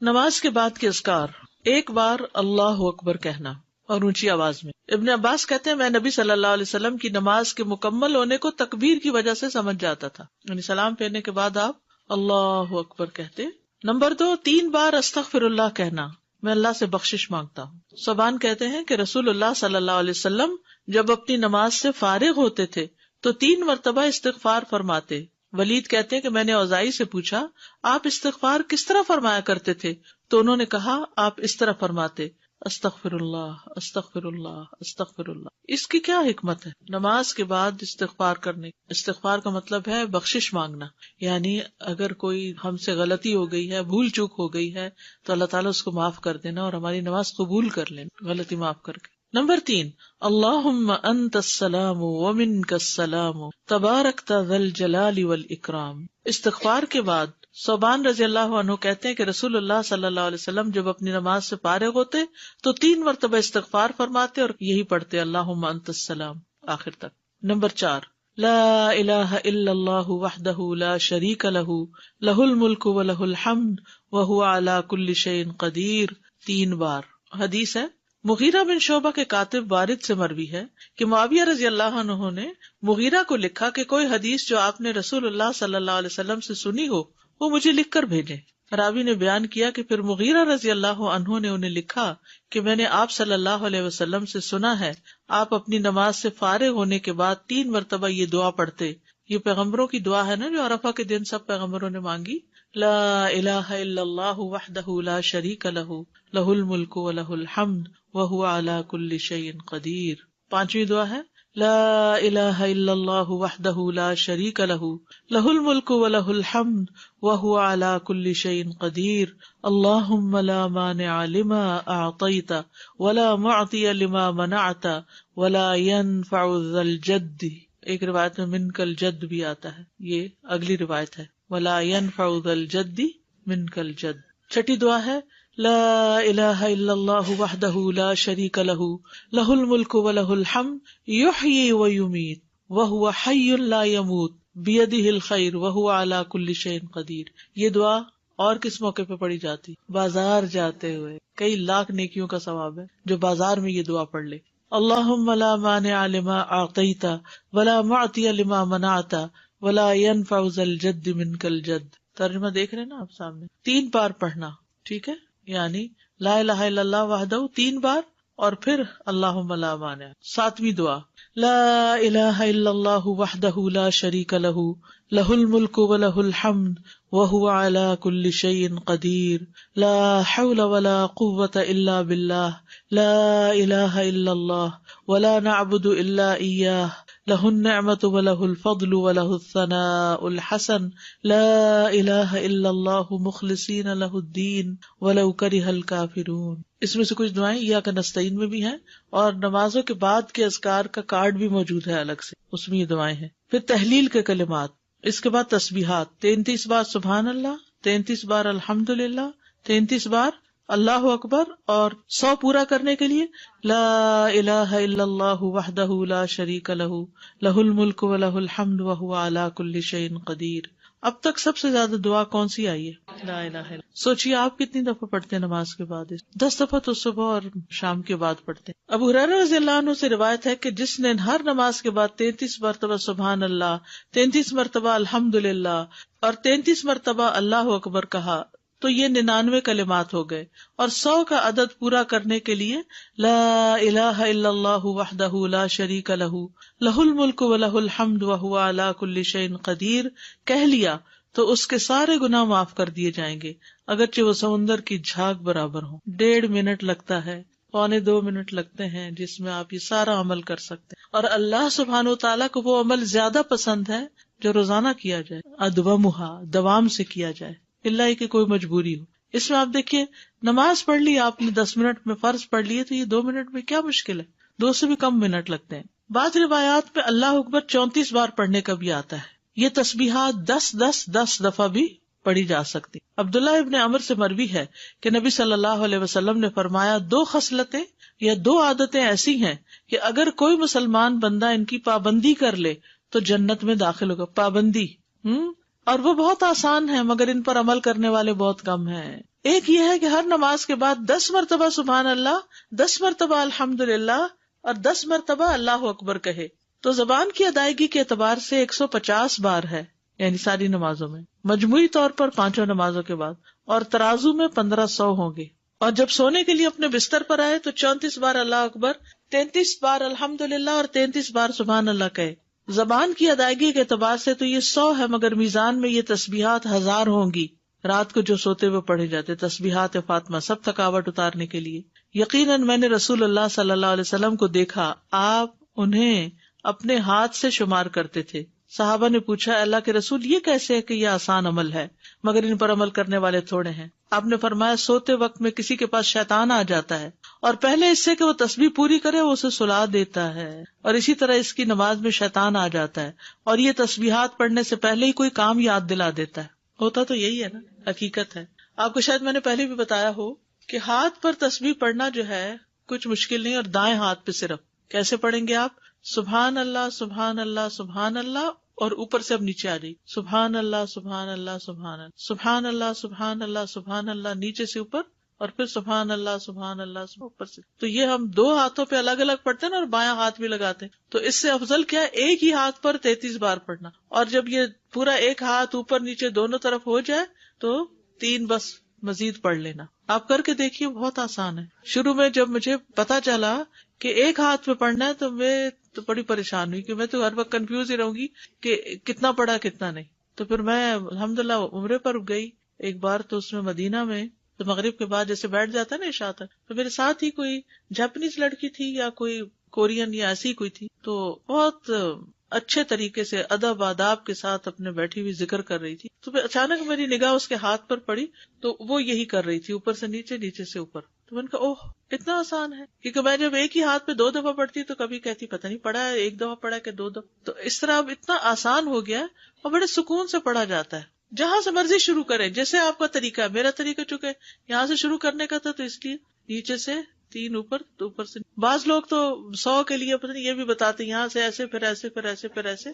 نماز کے بعد کے اذکار، ایک بار اللہ اکبر کہنا اور اونچی آواز میں۔ ابن عباس کہتے ہیں میں نبی صلی اللہ علیہ وسلم کی نماز کے مکمل ہونے کو تکبیر کی وجہ سے سمجھ جاتا تھا، یعنی سلام پھیرنے کے بعد آپ اللہ اکبر کہتے۔ نمبر 2، 3 بار استغفر اللہ کہنا، میں اللہ سے بخشش مانگتا ہوں۔ صبان کہتے ہیں کہ رسول اللہ صلی اللہ علیہ وسلم جب اپنی نماز سے فارغ ہوتے تھے تو 3 مرتبہ استغفار فرماتے۔ ولید کہتے ہیں کہ میں نے اوزائی سے پوچھا آپ استغفار کس طرح فرمایا کرتے تھے، تو انہوں نے کہا آپ اس طرح فرماتے استغفر اللہ استغفر اللہ استغفر اللہ۔ اس کی کیا حکمت ہے؟ نماز کے بعد استغفار کرنے، استغفار کا مطلب ہے بخشش مانگنا، یعنی اگر کوئی ہم سے غلطی ہو گئی ہے، بھول چوک ہو گئی ہے تو اللہ تعالیٰ اس کو معاف کر دینا اور ہماری نماز قبول کر لینا، غلطی معاف کر کے۔ نمبر 3، اللہم انت السلام ومنک السلام تبارکت ذی الجلال والاکرام۔ استغفار کے بعد صوبان رضی اللہ عنہ کہتے ہیں کہ رسول اللہ صلی اللہ علیہ وسلم جب اپنی نماز سے فارغ ہوتے تو 3 مرتبہ استغفار فرماتے اور یہی پڑھتے اللہم انت السلام آخر تک۔ نمبر 4، لا الہ الا اللہ وحدہ لا شریک لہ لہ الملک ولہ الحمد وہو علی کل شیء قدیر، 3 بار۔ حدیث ہے، مغیرہ بن شعبہ کے کاتب وارد سے مروی ہے کہ معاویہ رضی اللہ عنہ نے مغیرہ کو لکھا کہ کوئی حدیث جو آپ نے رسول اللہ صلی اللہ علیہ وسلم سے سنی ہو وہ مجھے لکھ کر بھیجیں. راوی نے بیان کیا کہ پھر مغیرہ رضی اللہ عنہ نے انہیں لکھا کہ میں نے آپ صلی اللہ علیہ وسلم سے سنا ہے آپ اپنی نماز سے فارغ ہونے کے بعد 3 مرتبہ یہ دعا پڑھتے. یہ پیغمبروں کی دعا ہے نا جو عرفہ کے دن سب پیغمبروں نے مانگی. لا الہ الا اللہ وحدہ لا شریک لہ لہ الملک ولہ الحمد وہو علی کل شیء قدیر. 5ویں دعا ہے لا الہ الا اللہ وحدہ لا شریک لہ لہ الملک ولہ الحمد وہو علی کل شیء قدیر. اللہم لا مانع لما اعطیت ولا معطی لما منعت ولا ينفع ذا الجد. ایک روایت میں منک الجد بھی آتا ہے، یہ اگلی روایت ہے ولا ينفع ذا الجد منک الجد. 6 دعا ہے لا الہ الا اللہ وحدہ لا شریک لہ لہ الملک ولہ الحمد یحیی ویمیت وہو حی لا یموت بیدہ الخیر وہو علی کل شیء قدیر. یہ دعا اور کس موقع پہ پڑھی جاتی؟ بازار جاتے ہوئے. کئی لاکھ نیکیوں کا ثواب ہے جو بازار میں یہ دعا پڑھ لے. اللہم لا مانع لما اعطیت ولا معطی لما منعت ولا ينفع ذا الجد منک الجد. ترجمہ دیکھ رہے نا آپ سامنے. 3 بار پڑھنا، ٹھیک ہے، یعنی لا الہ الا اللہ وحدہ 3 بار اور پھر اللہم لا مانع. 7ویں دعا لا الہ الا اللہ وحدہ لا شریک لہ لہ الملک ولہ الحمد وہو علی کل شیء قدیر. لا حول ولا قوة الا باللہ لا الہ الا اللہ ولا نعبد الا ایاہ لہ النعمۃ ولہ الفضل ولہ الثناء الحسن لا الہ الا اللہ مخلصین لہ الدین ولو کرہ الکافرون. اس میں سے کچھ دعائیں ایاک نستعین میں بھی ہیں اور نمازوں کے بعد کے اذکار کا کارڈ بھی موجود ہے الگ سے، اس میں یہ دعائیں ہیں. پھر تحلیل کے کلمات، اس کے بعد تسبیحات 33 بار سبحان اللہ، 33 بار الحمدللہ، 33 بار اللہ اکبر، اور 100 پورا کرنے کے لیے لا الہ الا اللہ وحدہ لا شریک لہ لہ الملک ولہ الحمد وہو علی کل شیء قدیر. اب تک سب سے زیادہ دعا کون سی آئی ہے؟ لا الہ الا. سوچیے آپ کتنی دفعہ پڑھتے ہیں نماز کے بعد؟ 10 دفعہ تو صبح اور شام کے بعد پڑھتے ہیں. ابو ہریرہ رضی اللہ عنہ سے روایت ہے کہ جس نے ہر نماز کے بعد 33 مرتبہ سبحان اللہ، 33 مرتبہ الحمدللہ اور 33 مرتبہ اللہ اکبر کہا تو یہ 99 کلمات ہو گئے. اور 100 کا عدد پورا کرنے کے لیے لا الہ الا اللہ وحدہ لا شریک لہ لہ الملک ولہ الحمد وہو علی کل شیء قدیر کہہ لیا تو اس کے سارے گناہ معاف کر دیے جائیں گے، اگرچہ وہ سمندر کی جھاگ برابر ہوں. 1.5 منٹ لگتا ہے، 1.25 منٹ لگتے ہیں جس میں آپ یہ سارا عمل کر سکتے ہیں. اور اللہ سبحانہ و تعالیٰ کو وہ عمل زیادہ پسند ہے جو روزانہ کیا جائے، ادومھا، دوام سے کیا جائے، اللہ کی کوئی مجبوری ہو. اس میں آپ دیکھیے نماز پڑھ لی آپ نے 10 منٹ میں، فرض پڑھ لیے تو یہ 2 منٹ میں کیا مشکل ہے، 2 سے بھی کم منٹ لگتے ہیں. بعض روایات میں اللہ اکبر 34 بار پڑھنے کا بھی آتا ہے. یہ تسبیحات 10 دفعہ بھی پڑھی جا سکتی. عبداللہ ابن عمر سے مروی ہے کہ نبی صلی اللہ علیہ وسلم نے فرمایا 2 خصلتیں یا 2 عادتیں ایسی ہیں کہ اگر کوئی مسلمان بندہ ان کی پابندی کر لے تو جنت میں داخل ہوگا. پابندی اور وہ بہت آسان ہے مگر ان پر عمل کرنے والے بہت کم ہیں. ایک یہ ہے کہ ہر نماز کے بعد 10 مرتبہ سبحان اللہ، 10 مرتبہ الحمدللہ اور 10 مرتبہ اللہ اکبر کہے تو زبان کی ادائیگی کے اعتبار سے 150 بار ہے، یعنی ساری نمازوں میں، مجموعی طور پر 5 نمازوں کے بعد، اور ترازو میں 1500 ہوں گے. اور جب سونے کے لیے اپنے بستر پر آئے تو 34 بار اللہ اکبر، 33 بار الحمدللہ اور 33 بار سبحان اللہ کہے. زبان کی ادائیگی کے اعتبار سے تو یہ 100 ہے مگر میزان میں یہ تسبیحات 1000 ہوں گی. رات کو جو سوتے ہوئے پڑھے جاتے تسبیحات فاطمہ، سب تھکاوٹ اتارنے کے لیے. یقیناً میں نے رسول اللہ صلی اللہ علیہ وسلم کو دیکھا، آپ انہیں اپنے ہاتھ سے شمار کرتے تھے. صحابہ نے پوچھا اللہ کے رسول یہ کیسے ہے کہ یہ آسان عمل ہے مگر ان پر عمل کرنے والے تھوڑے ہیں؟ آپ نے فرمایا سوتے وقت میں کسی کے پاس شیطان آ جاتا ہے اور پہلے اس سے کہ وہ تسبیح پوری کرے وہ اسے سلا دیتا ہے، اور اسی طرح اس کی نماز میں شیطان آ جاتا ہے اور یہ تسبیحات پڑھنے سے پہلے ہی کوئی کام یاد دلا دیتا ہے. ہوتا تو یہی ہے نا، حقیقت ہے. آپ کو شاید میں نے پہلے بھی بتایا ہو کہ ہاتھ پر تسبیح پڑھنا جو ہے کچھ مشکل نہیں، اور دائیں ہاتھ پہ صرف کیسے پڑھیں گے آپ؟ سبحان اللہ سبحان اللہ سبحان اللہ، اور اوپر سے اب نیچے آ جائیے سبحان اللہ سبحان اللہ سبحان اللہ سبحان اللہ سبحان اللہ سبحان اللہ، نیچے سے اوپر اور پھر سبحان اللہ اوپر سے. تو یہ ہم 2 ہاتھوں پہ الگ الگ پڑھتے ہیں نا، اور بایاں ہاتھ بھی لگاتے ہیں. تو اس سے افضل کیا ہے، ایک ہی ہاتھ پر 33 بار پڑھنا. اور جب یہ پورا ایک ہاتھ اوپر نیچے دونوں طرف ہو جائے تو 3 بس مزید پڑھ لینا. آپ کر کے دیکھیے، بہت آسان ہے. شروع میں جب مجھے پتا چلا کہ ایک ہاتھ پہ پڑھنا ہے تو میں تو بڑی پریشان ہوئی کہ میں تو ہر وقت کنفیوز ہی رہوں گی کہ کتنا پڑھا کتنا نہیں. تو پھر میں الحمدللہ عمرے پر گئی ایک بار، تو اس میں مدینہ میں تو مغرب کے بعد جیسے بیٹھ جاتا ہے نا عشاء تک، تو میرے ساتھ ہی کوئی جاپنیز لڑکی تھی یا کوئی کورین یا ایسی کوئی تھی، تو بہت اچھے طریقے سے ادب آداب کے ساتھ اپنے بیٹھی ہوئی ذکر کر رہی تھی. تو پھر اچانک میری نگاہ اس کے ہاتھ پر پڑی تو وہ یہی کر رہی تھی، اوپر سے نیچے، نیچے سے اوپر. تو میں نے کہا اوہ اتنا آسان ہے، کیونکہ میں جب ایک ہی ہاتھ پہ 2 دفعہ پڑھتی تو کبھی کہتی پتہ نہیں پڑھا ہے 1 دفعہ پڑھا کہ 2 دفعہ. تو اس طرح اب اتنا آسان ہو گیا اور بڑے سکون سے پڑھا جاتا ہے. جہاں سے مرضی شروع کریں، جیسے آپ کا طریقہ ہے. میرا طریقہ چونکہ یہاں سے شروع کرنے کا تھا تو اس لیے نیچے سے 3 اوپر تو اوپر سے. بعض لوگ تو 100 کے لیے پتہ نہیں یہ بھی بتاتے یہاں سے ایسے پھر ایسے پھر ایسے پھر ایسے،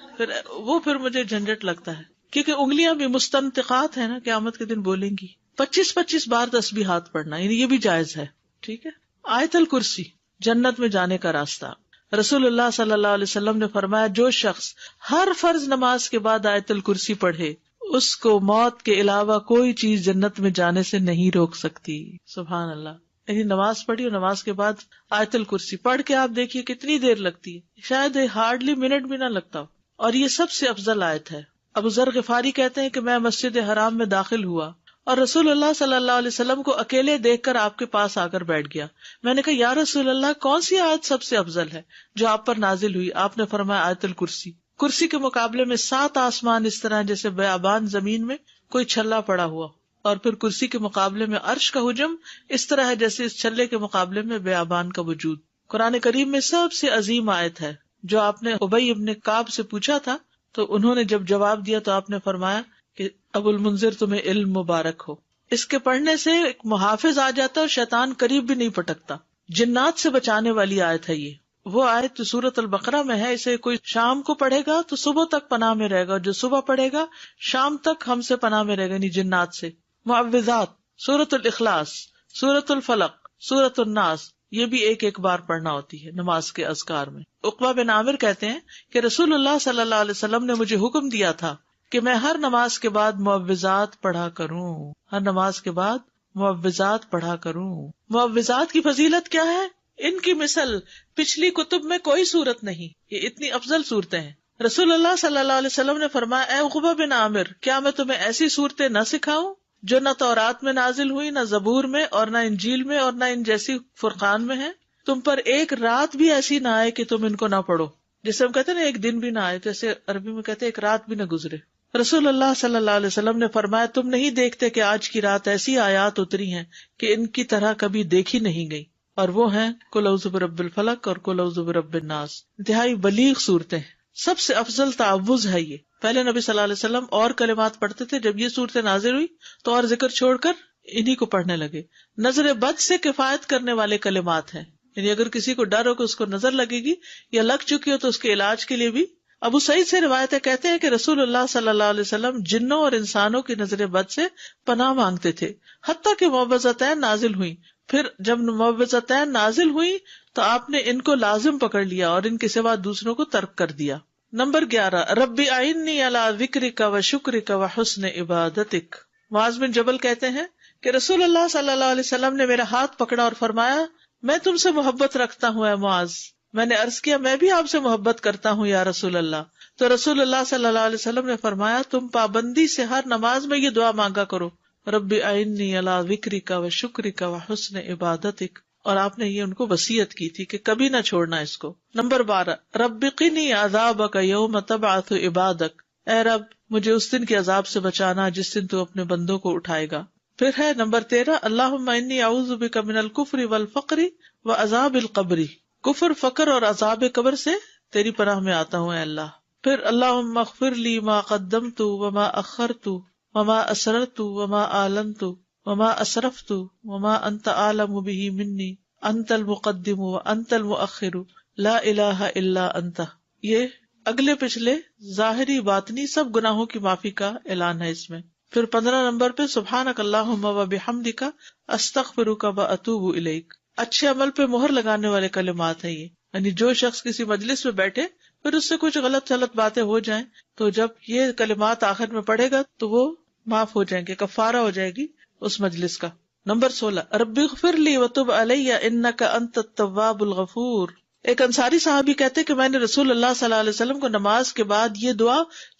پھر مجھے جھنجٹ لگتا ہے کیونکہ انگلیاں بھی مستنطقات ہیں نا، قیامت کے دن بولیں گی. 25 بار تسبیحات پڑھنا، یعنی یہ بھی جائز ہے. ٹھیک ہے. آیت الکرسی جنت میں جانے کا راستہ. رسول اللہ صلی اللہ علیہ وسلم نے فرمایا جو شخص ہر فرض نماز کے بعد آیت الکرسی پڑھے اس کو موت کے علاوہ کوئی چیز جنت میں جانے سے نہیں روک سکتی. سبحان اللہ. یعنی نماز پڑھی اور نماز کے بعد آیت الکرسی پڑھ کے آپ دیکھیے کتنی دیر لگتی ہے، شاید ہارڈلی منٹ بھی نہ لگتا ہو. اور یہ سب سے افضل آیت ہے. ابو ذر غفاری کہتے ہیں کہ میں مسجد حرام میں داخل ہوا اور رسول اللہ صلی اللہ علیہ وسلم کو اکیلے دیکھ کر آپ کے پاس آ کر بیٹھ گیا. میں نے کہا یا رسول اللہ کون سی آیت سب سے افضل ہے جو آپ پر نازل ہوئی؟ آپ نے فرمایا آیت الکرسی. کرسی کے مقابلے میں 7 آسمان اس طرح جیسے بیابان زمین میں کوئی چھلا پڑا ہوا، اور پھر کرسی کے مقابلے میں عرش کا حجم اس طرح ہے جیسے اس چھلے کے مقابلے میں بیابان کا وجود. قرآن کریم میں سب سے عظیم آیت ہے. جو آپ نے ابی ابن کعب سے پوچھا تھا تو انہوں نے جب جواب دیا تو آپ نے فرمایا کہ ابو المنذر تمہیں علم مبارک ہو. اس کے پڑھنے سے ایک محافظ آ جاتا ہے اور شیطان قریب بھی نہیں پٹکتا. جنات سے بچانے والی آیت ہے یہ. وہ آیت جو سورۃ البقرہ میں ہے، اسے کوئی شام کو پڑھے گا تو صبح تک پناہ میں رہے گا، جو صبح پڑھے گا شام تک ہم سے پناہ میں رہے گا، یعنی جنات سے. معوذات، سورۃ الاخلاص، سورۃ الفلق، سورۃ الناس، یہ بھی ایک بار پڑھنا ہوتی ہے نماز کے اذکار میں. عقبہ بن عامر کہتے ہیں کہ رسول اللہ صلی اللہ علیہ وسلم نے مجھے حکم دیا تھا کہ میں ہر نماز کے بعد معوذات پڑھا کروں. ہر نماز کے بعد معوذات پڑھا کروں. معوذات کی فضیلت کیا ہے؟ ان کی مثل پچھلی کتب میں کوئی صورت نہیں. یہ اتنی افضل صورتیں ہیں. رسول اللہ صلی اللہ علیہ وسلم نے فرمایا اے عقبہ بن عامر، کیا میں تمہیں ایسی صورتیں نہ سکھاؤں جو نہ تورات میں نازل ہوئی، نہ زبور میں، اور نہ انجیل میں، اور نہ ان جیسی فرقان میں ہیں؟ تم پر ایک رات بھی ایسی نہ آئے کہ تم ان کو نہ پڑھو. جیسے ہم کہتے ہیں نا ایک دن بھی نہ آئے، تو ایسے عربی میں کہتے ہیں ایک رات بھی نہ گزرے. رسول اللہ صلی اللہ علیہ وسلم نے فرمایا تم نہیں دیکھتے کہ آج کی رات ایسی آیات اتری ہیں کہ ان کی طرح کبھی دیکھی نہیں گئی، اور وہ ہیں قل اعوذ برب الفلق اور قل اعوذ برب الناس. انتہائی بلیغ صورتیں ہیں. سب سے افضل تعوذ ہے یہ. پہلے نبی صلی اللہ علیہ وسلم اور کلمات پڑھتے تھے، جب یہ صورتیں نازل ہوئی تو اور ذکر چھوڑ کر انہی کو پڑھنے لگے. نظر بد سے کفایت کرنے والے کلمات ہیں، یعنی اگر کسی کو ڈر ہو کہ اس کو نظر لگے گی یا لگ چکی ہو تو اس کے علاج کے لیے بھی. ابو سعید سے روایتیں کہتے ہیں کہ رسول اللہ صلی اللہ علیہ وسلم جنوں اور انسانوں کی نظر بد سے پناہ مانگتے تھے حتیٰ کہ معوذتین نازل ہوئی. پھر جب معوذتین نازل ہوئی تو آپ نے ان کو لازم پکڑ لیا اور ان کے سوا دوسروں کو ترک کر دیا. نمبر 11 رب اعنی علی ذکرک و شکرک و حسن عبادتک. معاذ بن جبل کہتے ہیں کہ رسول اللہ صلی اللہ علیہ وسلم نے میرا ہاتھ پکڑا اور فرمایا میں تم سے محبت رکھتا ہوں اے معاذ. میں نے عرض کیا میں بھی آپ سے محبت کرتا ہوں یا رسول اللہ. تو رسول اللہ صلی اللہ علیہ وسلم نے فرمایا تم پابندی سے ہر نماز میں یہ دعا مانگا کرو رب اعنی علی ذکرک و شکرک و حسن عبادتک. اور آپ نے یہ ان کو وصیت کی تھی کہ کبھی نہ چھوڑنا اس کو. نمبر 12 رب قنی عذابک یوم تبعث عبادک. اے رب مجھے اس دن کے عذاب سے بچانا جس دن تو اپنے بندوں کو اٹھائے گا. پھر ہے نمبر 13 اللہم انی اعوذ بک من الکفر والفقر وعذاب القبر. کفر، فقر اور عذاب قبر سے تیری پناہ میں آتا ہوں اے اللہ. پھر اللہم اغفر لی ما قدمت وما اخرت وما اسررت وما اعلنت وما اسرفت وما انت اعلم به منی انت المقدم وانت المؤخر لا الہ الا انت. یہ اگلے پچھلے ظاہری باطنی سب گناہوں کی معافی کا اعلان ہے اس میں. پھر 15 نمبر پہ سبحانک اللہم و بحمدک استغفرک و اتوب الیک. اچھے عمل پہ مہر لگانے والے کلمات ہیں یہ. یعنی جو شخص کسی مجلس میں بیٹھے پھر اس سے کچھ غلط باتیں ہو جائیں تو جب یہ کلمات آخر میں پڑھے گا تو وہ معاف ہو جائیں گے، کفارہ ہو جائے گی اس مجلس کا. نمبر 16 رب اغفر لی وتب علی انک انت التواب الغفور. ایک انصاری صحابی کہتے کہ میں نے رسول اللہ صلی اللہ علیہ وسلم کو نماز کے بعد یہ دعا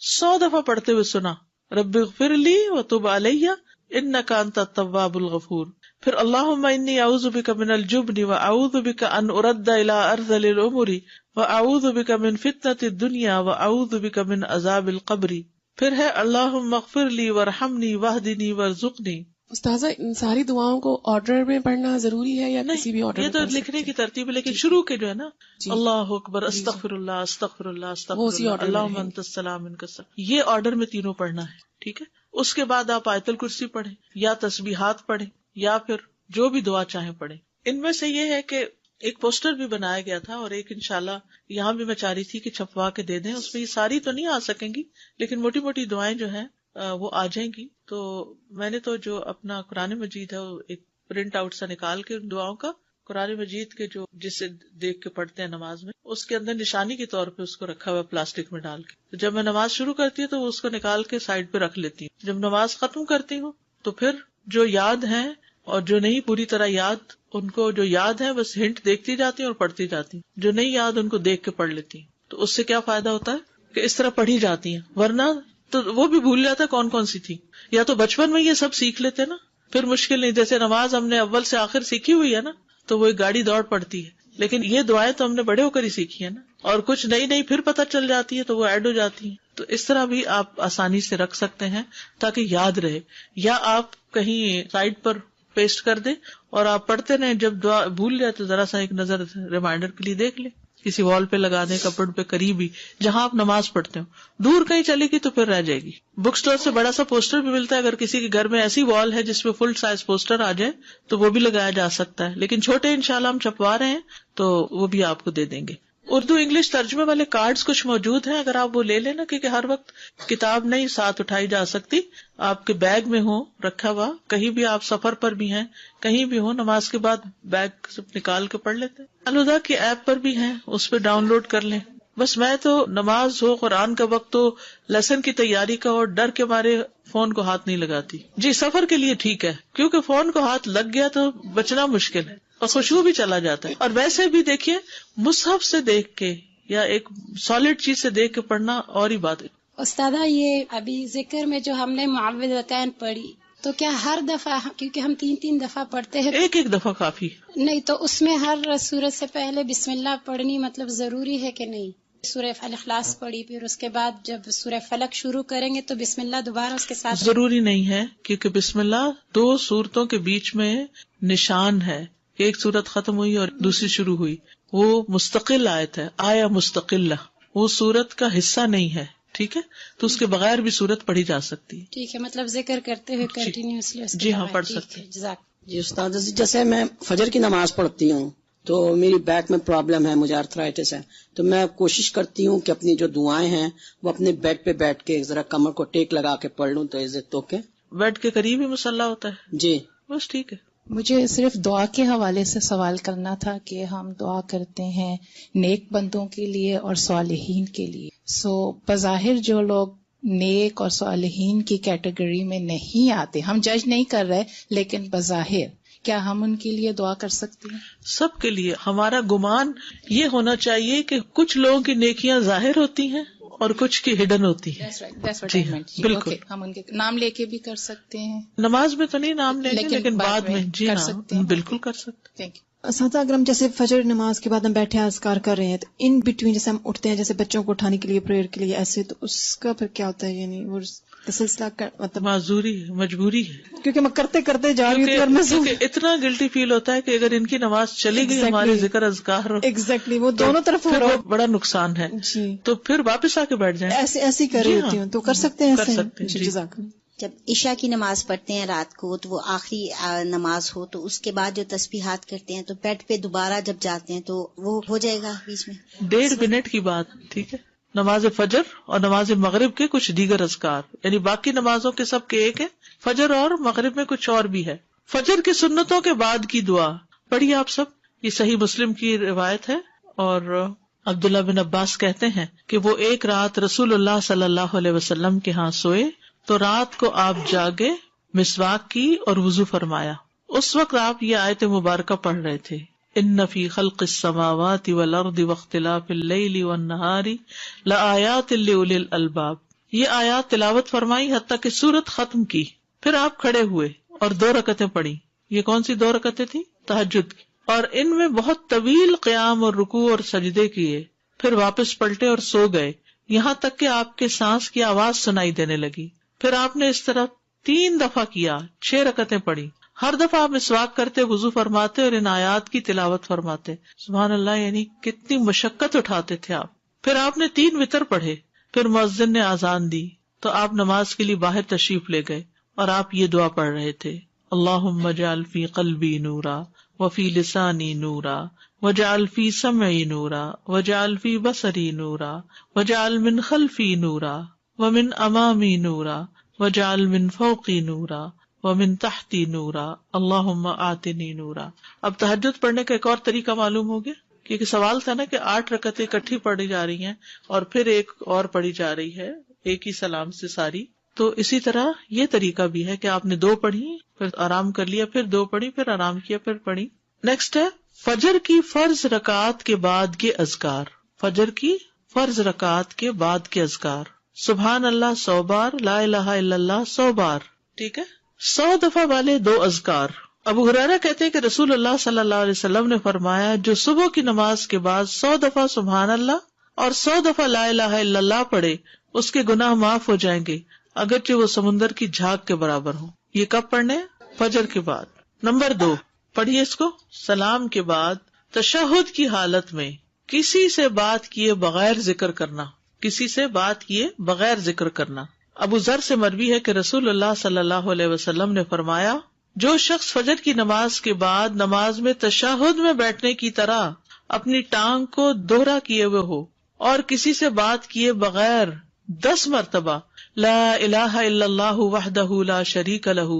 100 دفعہ پڑھتے ہوئے سنا، رب اغفر لی وتب علی انک انت التواب الغفور. پھر اللہم انی اعوذ بک من الجبن واعوذ بک ان ارد الی ارذل الامور واعوذ بک من فتنۃ الدنیا واعوذ بک من عذاب القبر. پھر ہے اللہم اغفر لی وارحمنی واہدنی وارزقنی. استاذہ ان ساری دعاؤں کو آرڈر میں پڑھنا ضروری ہے یا کسی بھی آرڈر یہ تو لکھنے کی ترتیب ہے، لیکن شروع کے جو ہے نا اللہ اکبر استغفر اللہ استغفر اللہ استغفر اللہ اللہم انت السلام منک السلام، یہ آرڈر میں تینوں پڑھنا ہے. ٹھیک ہے. اس کے بعد آپ آیت الکرسی پڑھیں یا تسبیحات پڑھیں یا پھر جو بھی دعا چاہیں پڑھیں. ان میں سے یہ ہے کہ ایک پوسٹر بھی بنایا گیا تھا اور ایک انشاءاللہ یہاں بھی میں چاہ رہی تھی کہ چھپوا کے دے دیں. اس میں یہ ساری تو نہیں آ سکیں گی لیکن موٹی موٹی دعائیں جو ہیں وہ آ جائیں گی. تو میں نے تو جو اپنا قرآن مجید ہے وہ ایک پرنٹ آؤٹ سا نکال کے دعاؤں کا قرآن مجید کے جو جسے دیکھ کے پڑھتے ہیں نماز میں اس کے اندر نشانی کے طور پہ اس کو رکھا ہوا پلاسٹک میں ڈال کے. تو جب میں نماز شروع کرتی ہوں تو اس کو نکال کے سائڈ پہ رکھ لیتی ہوں. جب نماز ختم کرتی ہوں تو پھر جو یاد ہیں اور جو نہیں پوری طرح یاد، ان کو جو یاد ہے بس ہنٹ دیکھتی جاتی ہوں اور پڑھتی جاتی ہوں. جو نہیں یاد ان کو دیکھ کے پڑھ لیتی ہوں. تو اس سے کیا فائدہ ہوتا ہے کہ اس طرح پڑھی جاتی ہیں، ورنہ تو وہ بھی بھول جاتا کون کون سی تھی. یا تو بچپن میں یہ سب سیکھ لیتے نا پھر مشکل نہیں. جیسے نماز ہم نے اول سے آخر سیکھی ہوئی ہے نا تو وہ ایک گاڑی دوڑ پڑتی ہے، لیکن یہ دعائیں تو ہم نے بڑے ہو کر ہی سیکھی ہے نا، اور کچھ نئی نئی پھر پتہ چل جاتی ہے تو وہ ایڈ ہو جاتی ہیں. تو اس طرح بھی آپ آسانی سے رکھ سکتے ہیں تاکہ یاد رہے، یا آپ کہیں سائڈ پر پیسٹ کر دیں اور آپ پڑھتے رہیں. جب دعا بھول جائے تو ذرا سا ایک نظر ریمائنڈر کے لیے دیکھ لیں، کسی وال پہ لگا دیں، کپڑ پہ قریب ہی جہاں آپ نماز پڑھتے ہو. دور کہیں چلے گی تو پھر رہ جائے گی. بک سٹور سے بڑا سا پوسٹر بھی ملتا ہے، اگر کسی کے گھر میں ایسی وال ہے جس پہ فل سائز پوسٹر آ جائے تو وہ بھی لگایا جا سکتا ہے. لیکن چھوٹے انشاءاللہ ہم چھپوا رہے ہیں تو وہ بھی آپ کو دے دیں گے. اردو انگلش ترجمے والے کارڈز کچھ موجود ہیں، اگر آپ وہ لے لینا، کیونکہ ہر وقت کتاب نہیں ساتھ اٹھائی جا سکتی. آپ کے بیگ میں ہو رکھا ہوا، کہیں بھی آپ سفر پر بھی ہیں کہیں بھی ہو، نماز کے بعد بیگ سے نکال کے پڑھ لیتے ہیں. الہدا کی ایپ پر بھی ہیں، اس پہ ڈاؤن لوڈ کر لیں. بس میں تو نماز ہو قرآن کا وقت ہو لیسن کی تیاری کا اور ڈر کے مارے فون کو ہاتھ نہیں لگاتی. جی سفر کے لیے ٹھیک ہے، کیونکہ فون کو ہاتھ لگ گیا تو بچنا مشکل ہے اور خوشبو بھی چلا جاتا ہے. اور ویسے بھی دیکھیے مصحف سے دیکھ کے یا ایک سالڈ چیز سے دیکھ کے پڑھنا اور ہی بات ہے. استاذہ یہ ابھی ذکر میں جو ہم نے معوذتین پڑھی تو کیا ہر دفعہ، کیونکہ ہم 3 دفعہ پڑھتے ہیں، ایک دفعہ کافی نہیں تو اس میں ہر سورت سے پہلے بسم اللہ پڑھنی مطلب ضروری ہے کہ نہیں؟ سورہ الاخلاص پڑھی، پھر اس کے بعد جب سورہ فلق شروع کریں گے تو بسم اللہ دوبارہ اس کے ساتھ؟ ضروری نہیں ہے، کیونکہ بسم اللہ 2 سورتوں کے بیچ میں نشان ہے. ایک سورت ختم ہوئی اور دوسری شروع ہوئی، وہ مستقل آیت ہے، آیا مستقلہ، وہ سورت کا حصہ نہیں ہے. ٹھیک ہے، تو اس کے بغیر بھی سورت پڑھی جا سکتی ہے. ٹھیک ہے، مطلب ذکر کرتے ہوئے کنٹینیوسلی. جی ہاں پڑھ سکتے ہیں. جی استاد جیسے میں فجر کی نماز پڑھتی ہوں تو میری بیک میں پرابلم ہے، مجھے آرتھرائٹس ہے، تو میں کوشش کرتی ہوں کہ اپنی جو دعائیں ہیں وہ اپنے بیڈ پہ بیٹھ کے ذرا کمر کو ٹیک لگا کے پڑھ لوں. تو عزت تو کے بیڈ کے قریب ہی مصلی ہوتا ہے. جی بس ٹھیک ہے. مجھے صرف دعا کے حوالے سے سوال کرنا تھا کہ ہم دعا کرتے ہیں نیک بندوں کے لیے اور صالحین کے لیے. بظاہر جو لوگ نیک اور صالحین کی کیٹیگری میں نہیں آتے، ہم جج نہیں کر رہے، لیکن بظاہر کیا ہم ان کے لیے دعا کر سکتے ہیں؟ سب کے لیے. ہمارا گمان یہ ہونا چاہیے کہ کچھ لوگوں کی نیکیاں ظاہر ہوتی ہیں اور کچھ کی ہڈن ہوتی ہے. جی بالکل. ہم ان کے نام لے کے بھی کر سکتے ہیں. نماز میں تو نہیں نام لیں گے لیکن بعد میں جی کر ہاں سکتے ہیں. بالکل کر سکتے. Thank you. اساتذہ اگر ہم جیسے فجر نماز کے بعد ہم بیٹھے اذکار کر رہے ہیں تو ان بٹوین جیسے ہم اٹھتے ہیں جیسے بچوں کو اٹھانے کے لیے پریئر کے لیے ایسے، تو اس کا پھر کیا ہوتا ہے؟ یعنی وہ سلسلہ مطلب معذوری ہے، مجبوری ہے، کیونکہ میں کرتے کرتے جا رہی ہوں اور کیونکہ اتنا گلٹی فیل ہوتا ہے کہ اگر ان کی نماز چلی گئی ہمارے ذکر اذکار ایگزیکٹلی وہ دونوں طرف بڑا نقصان ہے. جی تو پھر واپس آ کے بیٹھ جائیں. ایسی کر رہی ہوتی ہوں تو کر سکتے ہیں. کر سکتے ہیں. جزاک اللہ. جب عشاء کی نماز پڑھتے ہیں رات کو تو وہ آخری نماز ہو تو اس کے بعد جو تسبیحات کرتے ہیں تو بیڈ پہ دوبارہ جب جاتے ہیں تو وہ ہو جائے گا بیچ میں 1.5 منٹ کی بات. ٹھیک ہے، نماز فجر اور نماز مغرب کے کچھ دیگر اذکار، یعنی باقی نمازوں کے سب کے ایک ہے، فجر اور مغرب میں کچھ اور بھی ہے. فجر کی سنتوں کے بعد کی دعا پڑھیے آپ سب. یہ صحیح مسلم کی روایت ہے اور عبداللہ بن عباس کہتے ہیں کہ وہ ایک رات رسول اللہ صلی اللہ علیہ وسلم کے ہاں سوئے تو رات کو آپ جاگے، مسواک کی اور وضو فرمایا. اس وقت آپ یہ آیت مبارکہ پڑھ رہے تھے، ان فی خلق السماوات والارض واختلاف اللیل والنہار لآیات لأولی الالباب. یہ آیات تلاوت فرمائی حتیٰ کہ سورت ختم کی. پھر آپ کھڑے ہوئے اور 2 رکعتیں پڑھی. یہ کون سی 2 رکعتیں تھی؟ تہجد کی. اور ان میں بہت طویل قیام اور رکوع اور سجدے کیے. پھر واپس پلٹے اور سو گئے یہاں تک کہ آپ کے سانس کی آواز سنائی دینے لگی. پھر آپ نے اس طرح 3 دفعہ کیا، 6 رکعتیں پڑھی. ہر دفعہ آپ مسواک کرتے، وضو فرماتے اور ان آیات کی تلاوت فرماتے. سبحان اللہ، یعنی کتنی مشقت اٹھاتے تھے آپ. پھر آپ نے 3 وتر پڑھے. پھر مؤذن نے اذان دی تو آپ نماز کے لیے باہر تشریف لے گئے اور آپ یہ دعا پڑھ رہے تھے، اللہم اجعل فی قلبی نورا وفی لسانی نورا وجعل فی سمعی نورا وجعل فی بصری نورا وجعل من خلفی نورا ومن امامی نورا وجعل من فوقی نورا ومن تحتی نورا اللہم آتنی نورا. اب تہجد پڑھنے کا ایک اور طریقہ معلوم ہو گیا، کیونکہ سوال تھا نا کہ 8 رکعتیں اکٹھی پڑھی جا رہی ہیں اور پھر ایک اور پڑھی جا رہی ہے ایک ہی سلام سے ساری. تو اسی طرح یہ طریقہ بھی ہے کہ آپ نے 2 پڑھی، پھر آرام کر لیا، پھر 2 پڑھی، پھر آرام کیا، پھر پڑھی. نیکسٹ ہے فجر کی فرض رکعات کے بعد کے اذکار. فجر کی فرض رکعات کے بعد کے اذکار، سبحان اللہ 100 بار، لا الہ الا اللہ 100 بار. ٹھیک ہے، 100 دفعہ والے 2 اذکار. ابو ہریرہ کہتے ہیں کہ رسول اللہ صلی اللہ علیہ وسلم نے فرمایا، جو صبح کی نماز کے بعد 100 دفعہ سبحان اللہ اور 100 دفعہ لا الہ الا اللہ پڑھے اس کے گناہ معاف ہو جائیں گے اگرچہ وہ سمندر کی جھاگ کے برابر ہو. یہ کب پڑھنے؟ فجر کے بعد. نمبر 2 پڑھیے اس کو، سلام کے بعد تشہد کی حالت میں کسی سے بات کیے بغیر ذکر کرنا. کسی سے بات کیے بغیر ذکر کرنا. ابو ذر سے مروی ہے کہ رسول اللہ صلی اللہ علیہ وسلم نے فرمایا، جو شخص فجر کی نماز کے بعد نماز میں تشہد میں بیٹھنے کی طرح اپنی ٹانگ کو دوہرا کیے ہوئے ہو اور کسی سے بات کیے بغیر 10 مرتبہ لا الہ الا اللہ وحدہ لا شریک لہ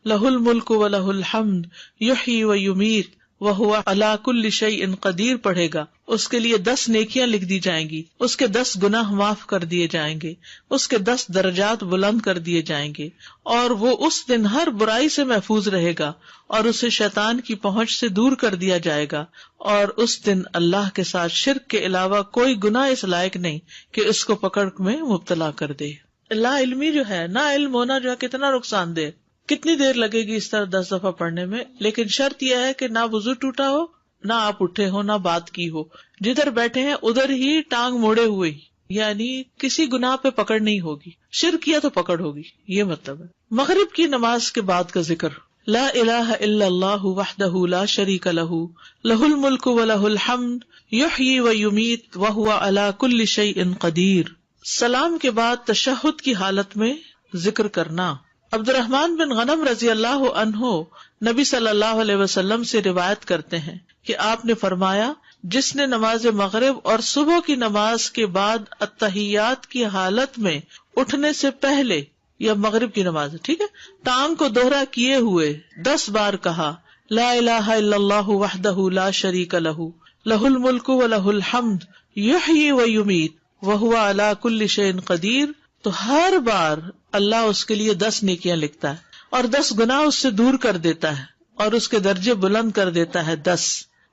لہ الملک و لہ الحمد یحیی و یمیت وہو علی کل شیء قدیر پڑھے گا، اس کے لیے 10 نیکیاں لکھ دی جائیں گی، اس کے 10 گناہ معاف کر دیے جائیں گے، اس کے 10 درجات بلند کر دیے جائیں گے، اور وہ اس دن ہر برائی سے محفوظ رہے گا اور اسے شیطان کی پہنچ سے دور کر دیا جائے گا، اور اس دن اللہ کے ساتھ شرک کے علاوہ کوئی گناہ اس لائق نہیں کہ اس کو پکڑ میں مبتلا کر دے. لا علمی جو ہے، نا علم ہونا جو ہے کتنا نقصان دہ. کتنی دیر لگے گی اس طرح 10 دفعہ پڑھنے میں؟ لیکن شرط یہ ہے کہ نہ وضو ٹوٹا ہو، نہ آپ اٹھے ہو، نہ بات کی ہو، جدھر بیٹھے ہیں ادھر ہی ٹانگ موڑے ہوئے، یعنی کسی گناہ پہ پکڑ نہیں ہوگی. شرک کیا تو پکڑ ہوگی، یہ مطلب ہے. مغرب کی نماز کے بعد کا ذکر، لا الہ الا اللہ وحدہ لا شریک لہ لہ الملک و لہ الحمد یحیی و یمیت وہو علی کل شیء قدیر. سلام کے بعد تشہد کی حالت میں ذکر کرنا. عبد الرحمن بن غنم رضی اللہ عنہ نبی صلی اللہ علیہ وسلم سے روایت کرتے ہیں کہ آپ نے فرمایا، جس نے نماز مغرب اور صبح کی نماز کے بعد التحیات کی حالت میں اٹھنے سے پہلے، یا مغرب کی نماز ٹھیک ہے، ٹانگ کو دوہرا کیے ہوئے 10 بار کہا لا الہ الا اللہ وحدہ لا شریک لہ لہ الملک و لہ الحمد یحیی و یمیت وہو علی کل شیء قدیر، تو ہر بار اللہ اس کے لیے 10 نیکیاں لکھتا ہے اور 10 گناہ اس سے دور کر دیتا ہے اور اس کے درجے بلند کر دیتا ہے 10،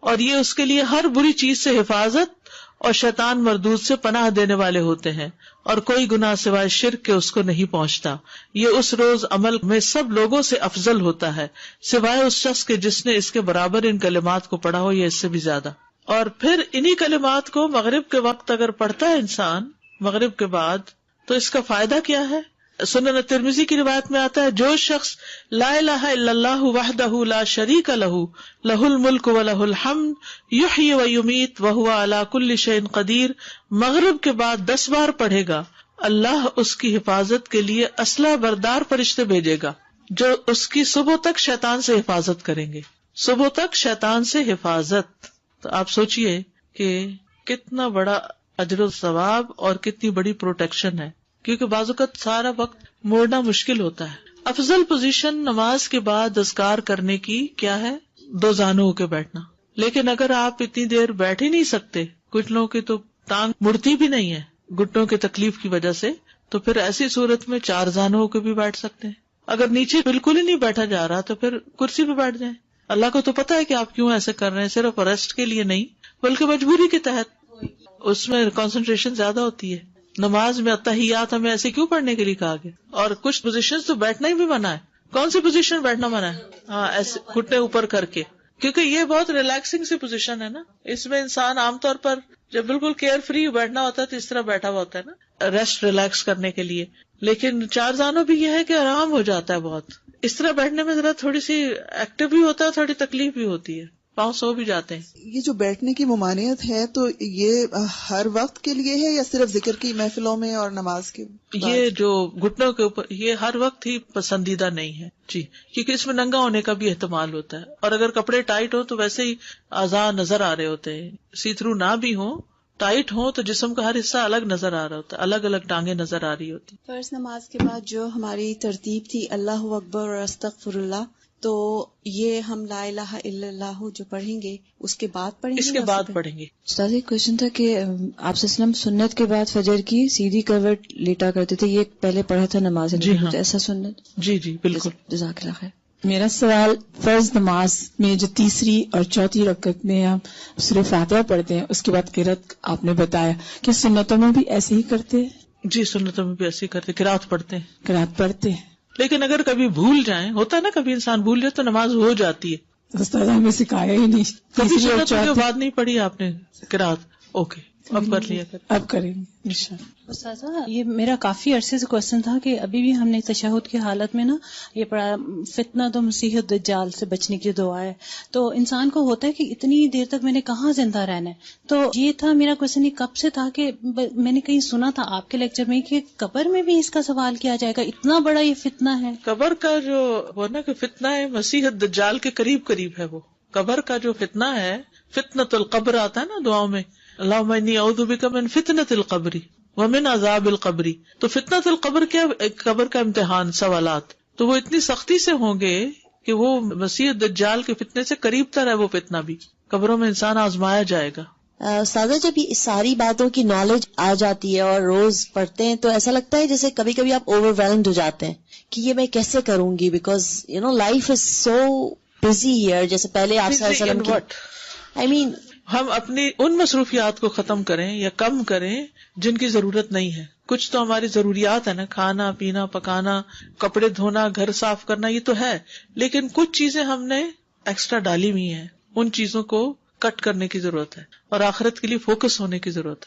اور یہ اس کے لیے ہر بری چیز سے حفاظت اور شیطان مردود سے پناہ دینے والے ہوتے ہیں، اور کوئی گناہ سوائے شرک کے اس کو نہیں پہنچتا. یہ اس روز عمل میں سب لوگوں سے افضل ہوتا ہے سوائے اس شخص کے جس نے اس کے برابر ان کلمات کو پڑھا ہو یا اس سے بھی زیادہ. اور پھر انہی کلمات کو مغرب کے وقت اگر پڑھتا ہے انسان مغرب کے بعد، تو اس کا فائدہ کیا ہے؟ سنن ترمذی کی روایت میں آتا ہے، جو شخص لا الہ الا اللہ وحدہ لا شریک لہ لہ الملک و لہ الحمد یحیی و یمیت وہو علی کل شیء قدیر مغرب کے بعد 10 بار پڑھے گا، اللہ اس کی حفاظت کے لیے اسلحہ بردار فرشتے بھیجے گا جو اس کی صبح تک شیطان سے حفاظت کریں گے. صبح تک شیطان سے حفاظت. تو آپ سوچئے کہ کتنا بڑا اجر و ثواب اور کتنی بڑی پروٹیکشن ہے، کیونکہ بعض اوقات سارا وقت موڑنا مشکل ہوتا ہے. افضل پوزیشن نماز کے بعد اذکار کرنے کی کیا ہے؟ 2 زانوں ہو کے بیٹھنا. لیکن اگر آپ اتنی دیر بیٹھ ہی نہیں سکتے، کچھ لوگوں کی تو ٹانگ مڑتی بھی نہیں ہے گھٹنوں کی تکلیف کی وجہ سے، تو پھر ایسی صورت میں 4 زانوں ہو کے بھی بیٹھ سکتے ہیں. اگر نیچے بالکل ہی نہیں بیٹھا جا رہا تو پھر کرسی پہ بیٹھ جائیں. اللہ کو تو پتا ہے کہ آپ کیوں ایسے کر رہے ہیں، صرف ریسٹ کے لیے نہیں بلکہ مجبوری کے تحت. اس میں کنسنٹریشن زیادہ ہوتی ہے. نماز میں اتحیات ہمیں ایسے کیوں پڑھنے کے لیے کہا گیا؟ اور کچھ پوزیشن تو بیٹھنا ہی بھی منع ہے. کون سی پوزیشن بیٹھنا منع ہے؟ ہاں، ایسے گھٹنے اوپر کر کے، کیونکہ یہ بہت ریلیکسنگ سی پوزیشن ہے نا. اس میں انسان عام طور پر جب بالکل کیئر فری بیٹھنا ہوتا ہے تو اس طرح بیٹھا ہوا ہوتا ہے نا، ریسٹ ریلیکس کرنے کے لیے. لیکن 4 زانوں بھی یہ ہے کہ آرام ہو جاتا ہے بہت. اس طرح بیٹھنے میں ذرا تھوڑی سی ایکٹیو بھی ہوتا ہے، تھوڑی تکلیف بھی ہوتی ہے، پاؤں سو بھی جاتے ہیں. یہ جو بیٹھنے کی ممانعت ہے تو یہ ہر وقت کے لیے ہے یا صرف ذکر کی محفلوں میں اور نماز کے بعد؟ یہ جو گھٹنوں کے اوپر، یہ ہر وقت ہی پسندیدہ نہیں ہے جی، کیونکہ اس میں ننگا ہونے کا بھی احتمال ہوتا ہے. اور اگر کپڑے ٹائٹ ہو تو ویسے ہی اعضاء نظر آ رہے ہوتے ہیں. سی تھرو نہ بھی ہو، ٹائٹ ہو تو جسم کا ہر حصہ الگ نظر آ رہا ہوتا ہے، الگ الگ ٹانگیں نظر آ رہی ہوتی. فرض نماز کے بعد جو ہماری ترتیب تھی اللہ اکبر اور استغفر اللہ، تو یہ ہم لا الہ الا اللہ جو پڑھیں گے اس کے بعد پڑھیں گے؟ اس کے بعد پڑھیں گے. استاد ایک کوشچن تھا کہ آپ وسلم سنت کے بعد فجر کی سیدھی کروٹ لیٹا کرتے تھے، یہ پہلے پڑھا تھا نماز؟ جی ہاں، ایسا سنت؟ جی جی بالکل. جزاک اللہ خیر. میرا سوال، فرض نماز میں جو تیسری اور چوتھی رکعت میں ہم سورہ فاتحہ پڑھتے ہیں اس کے بعد قرات آپ نے بتایا کہ سنتوں میں بھی ایسے ہی کرتے ہیں؟ جی سنتوں میں بھی ایسے ہی کرتے، قرات پڑھتے ہیں. قرات پڑھتے ہیں، لیکن اگر کبھی بھول جائیں، ہوتا ہے نا کبھی انسان بھول جائے تو نماز ہو جاتی ہے. استاد ہمیں سکھایا ہی نہیں. کبھی سنتوں کے بعد نہیں پڑھی آپ نے قرات؟ اوکے، اب کر لیا اب کریں گے انشاءاللہ. استاذہ یہ میرا کافی عرصے سے کوشچن تھا کہ ابھی بھی ہم نے تشہد کی حالت میں نا یہ پڑھا فتنہ تو مسیح الدجال سے بچنے کی دعا ہے. تو انسان کو ہوتا ہے کہ اتنی دیر تک میں نے کہاں زندہ رہنا ہے. تو یہ تھا میرا کوشچن، یہ کب سے تھا کہ میں نے کہیں سنا تھا آپ کے لیکچر میں کہ قبر میں بھی اس کا سوال کیا جائے گا، اتنا بڑا یہ فتنہ ہے. قبر کا جو وہ نا کہ فتنہ ہے مسیح الدجال کے قریب قریب ہے. وہ قبر کا جو فتنہ ہے، فتنۃ القبر آتا ہے نا دعاؤں میں، اللہم انی اعوذ بک من فتنۃ القبر ومن عذاب القبر. تو فتنۃ القبر کیا؟ قبر کا امتحان، سوالات. تو وہ اتنی سختی سے ہوں گے کہ وہ مسیح الدجال کے فتنے سے قریب تر ہے. وہ فتنہ بھی قبروں میں انسان آزمایا جائے گا. سادہ جب یہ ساری باتوں کی نالج آ جاتی ہے اور روز پڑھتے ہیں تو ایسا لگتا ہے جیسے کبھی کبھی آپ اوور ویلمڈ ہو جاتے ہیں کہ یہ میں کیسے کروں گی، because you know life is so busy here. جیسے پہلے آپ صلی اللہ علیہ وسلم کی I mean ہم اپنی ان مصروفیات کو ختم کریں یا کم کریں جن کی ضرورت نہیں ہے. کچھ تو ہماری ضروریات ہے نا، کھانا پینا پکانا، کپڑے دھونا، گھر صاف کرنا، یہ تو ہے. لیکن کچھ چیزیں ہم نے ایکسٹرا ڈالی ہوئی ہیں، ان چیزوں کو کٹ کرنے کی ضرورت ہے اور آخرت کے لیے فوکس ہونے کی ضرورت ہے.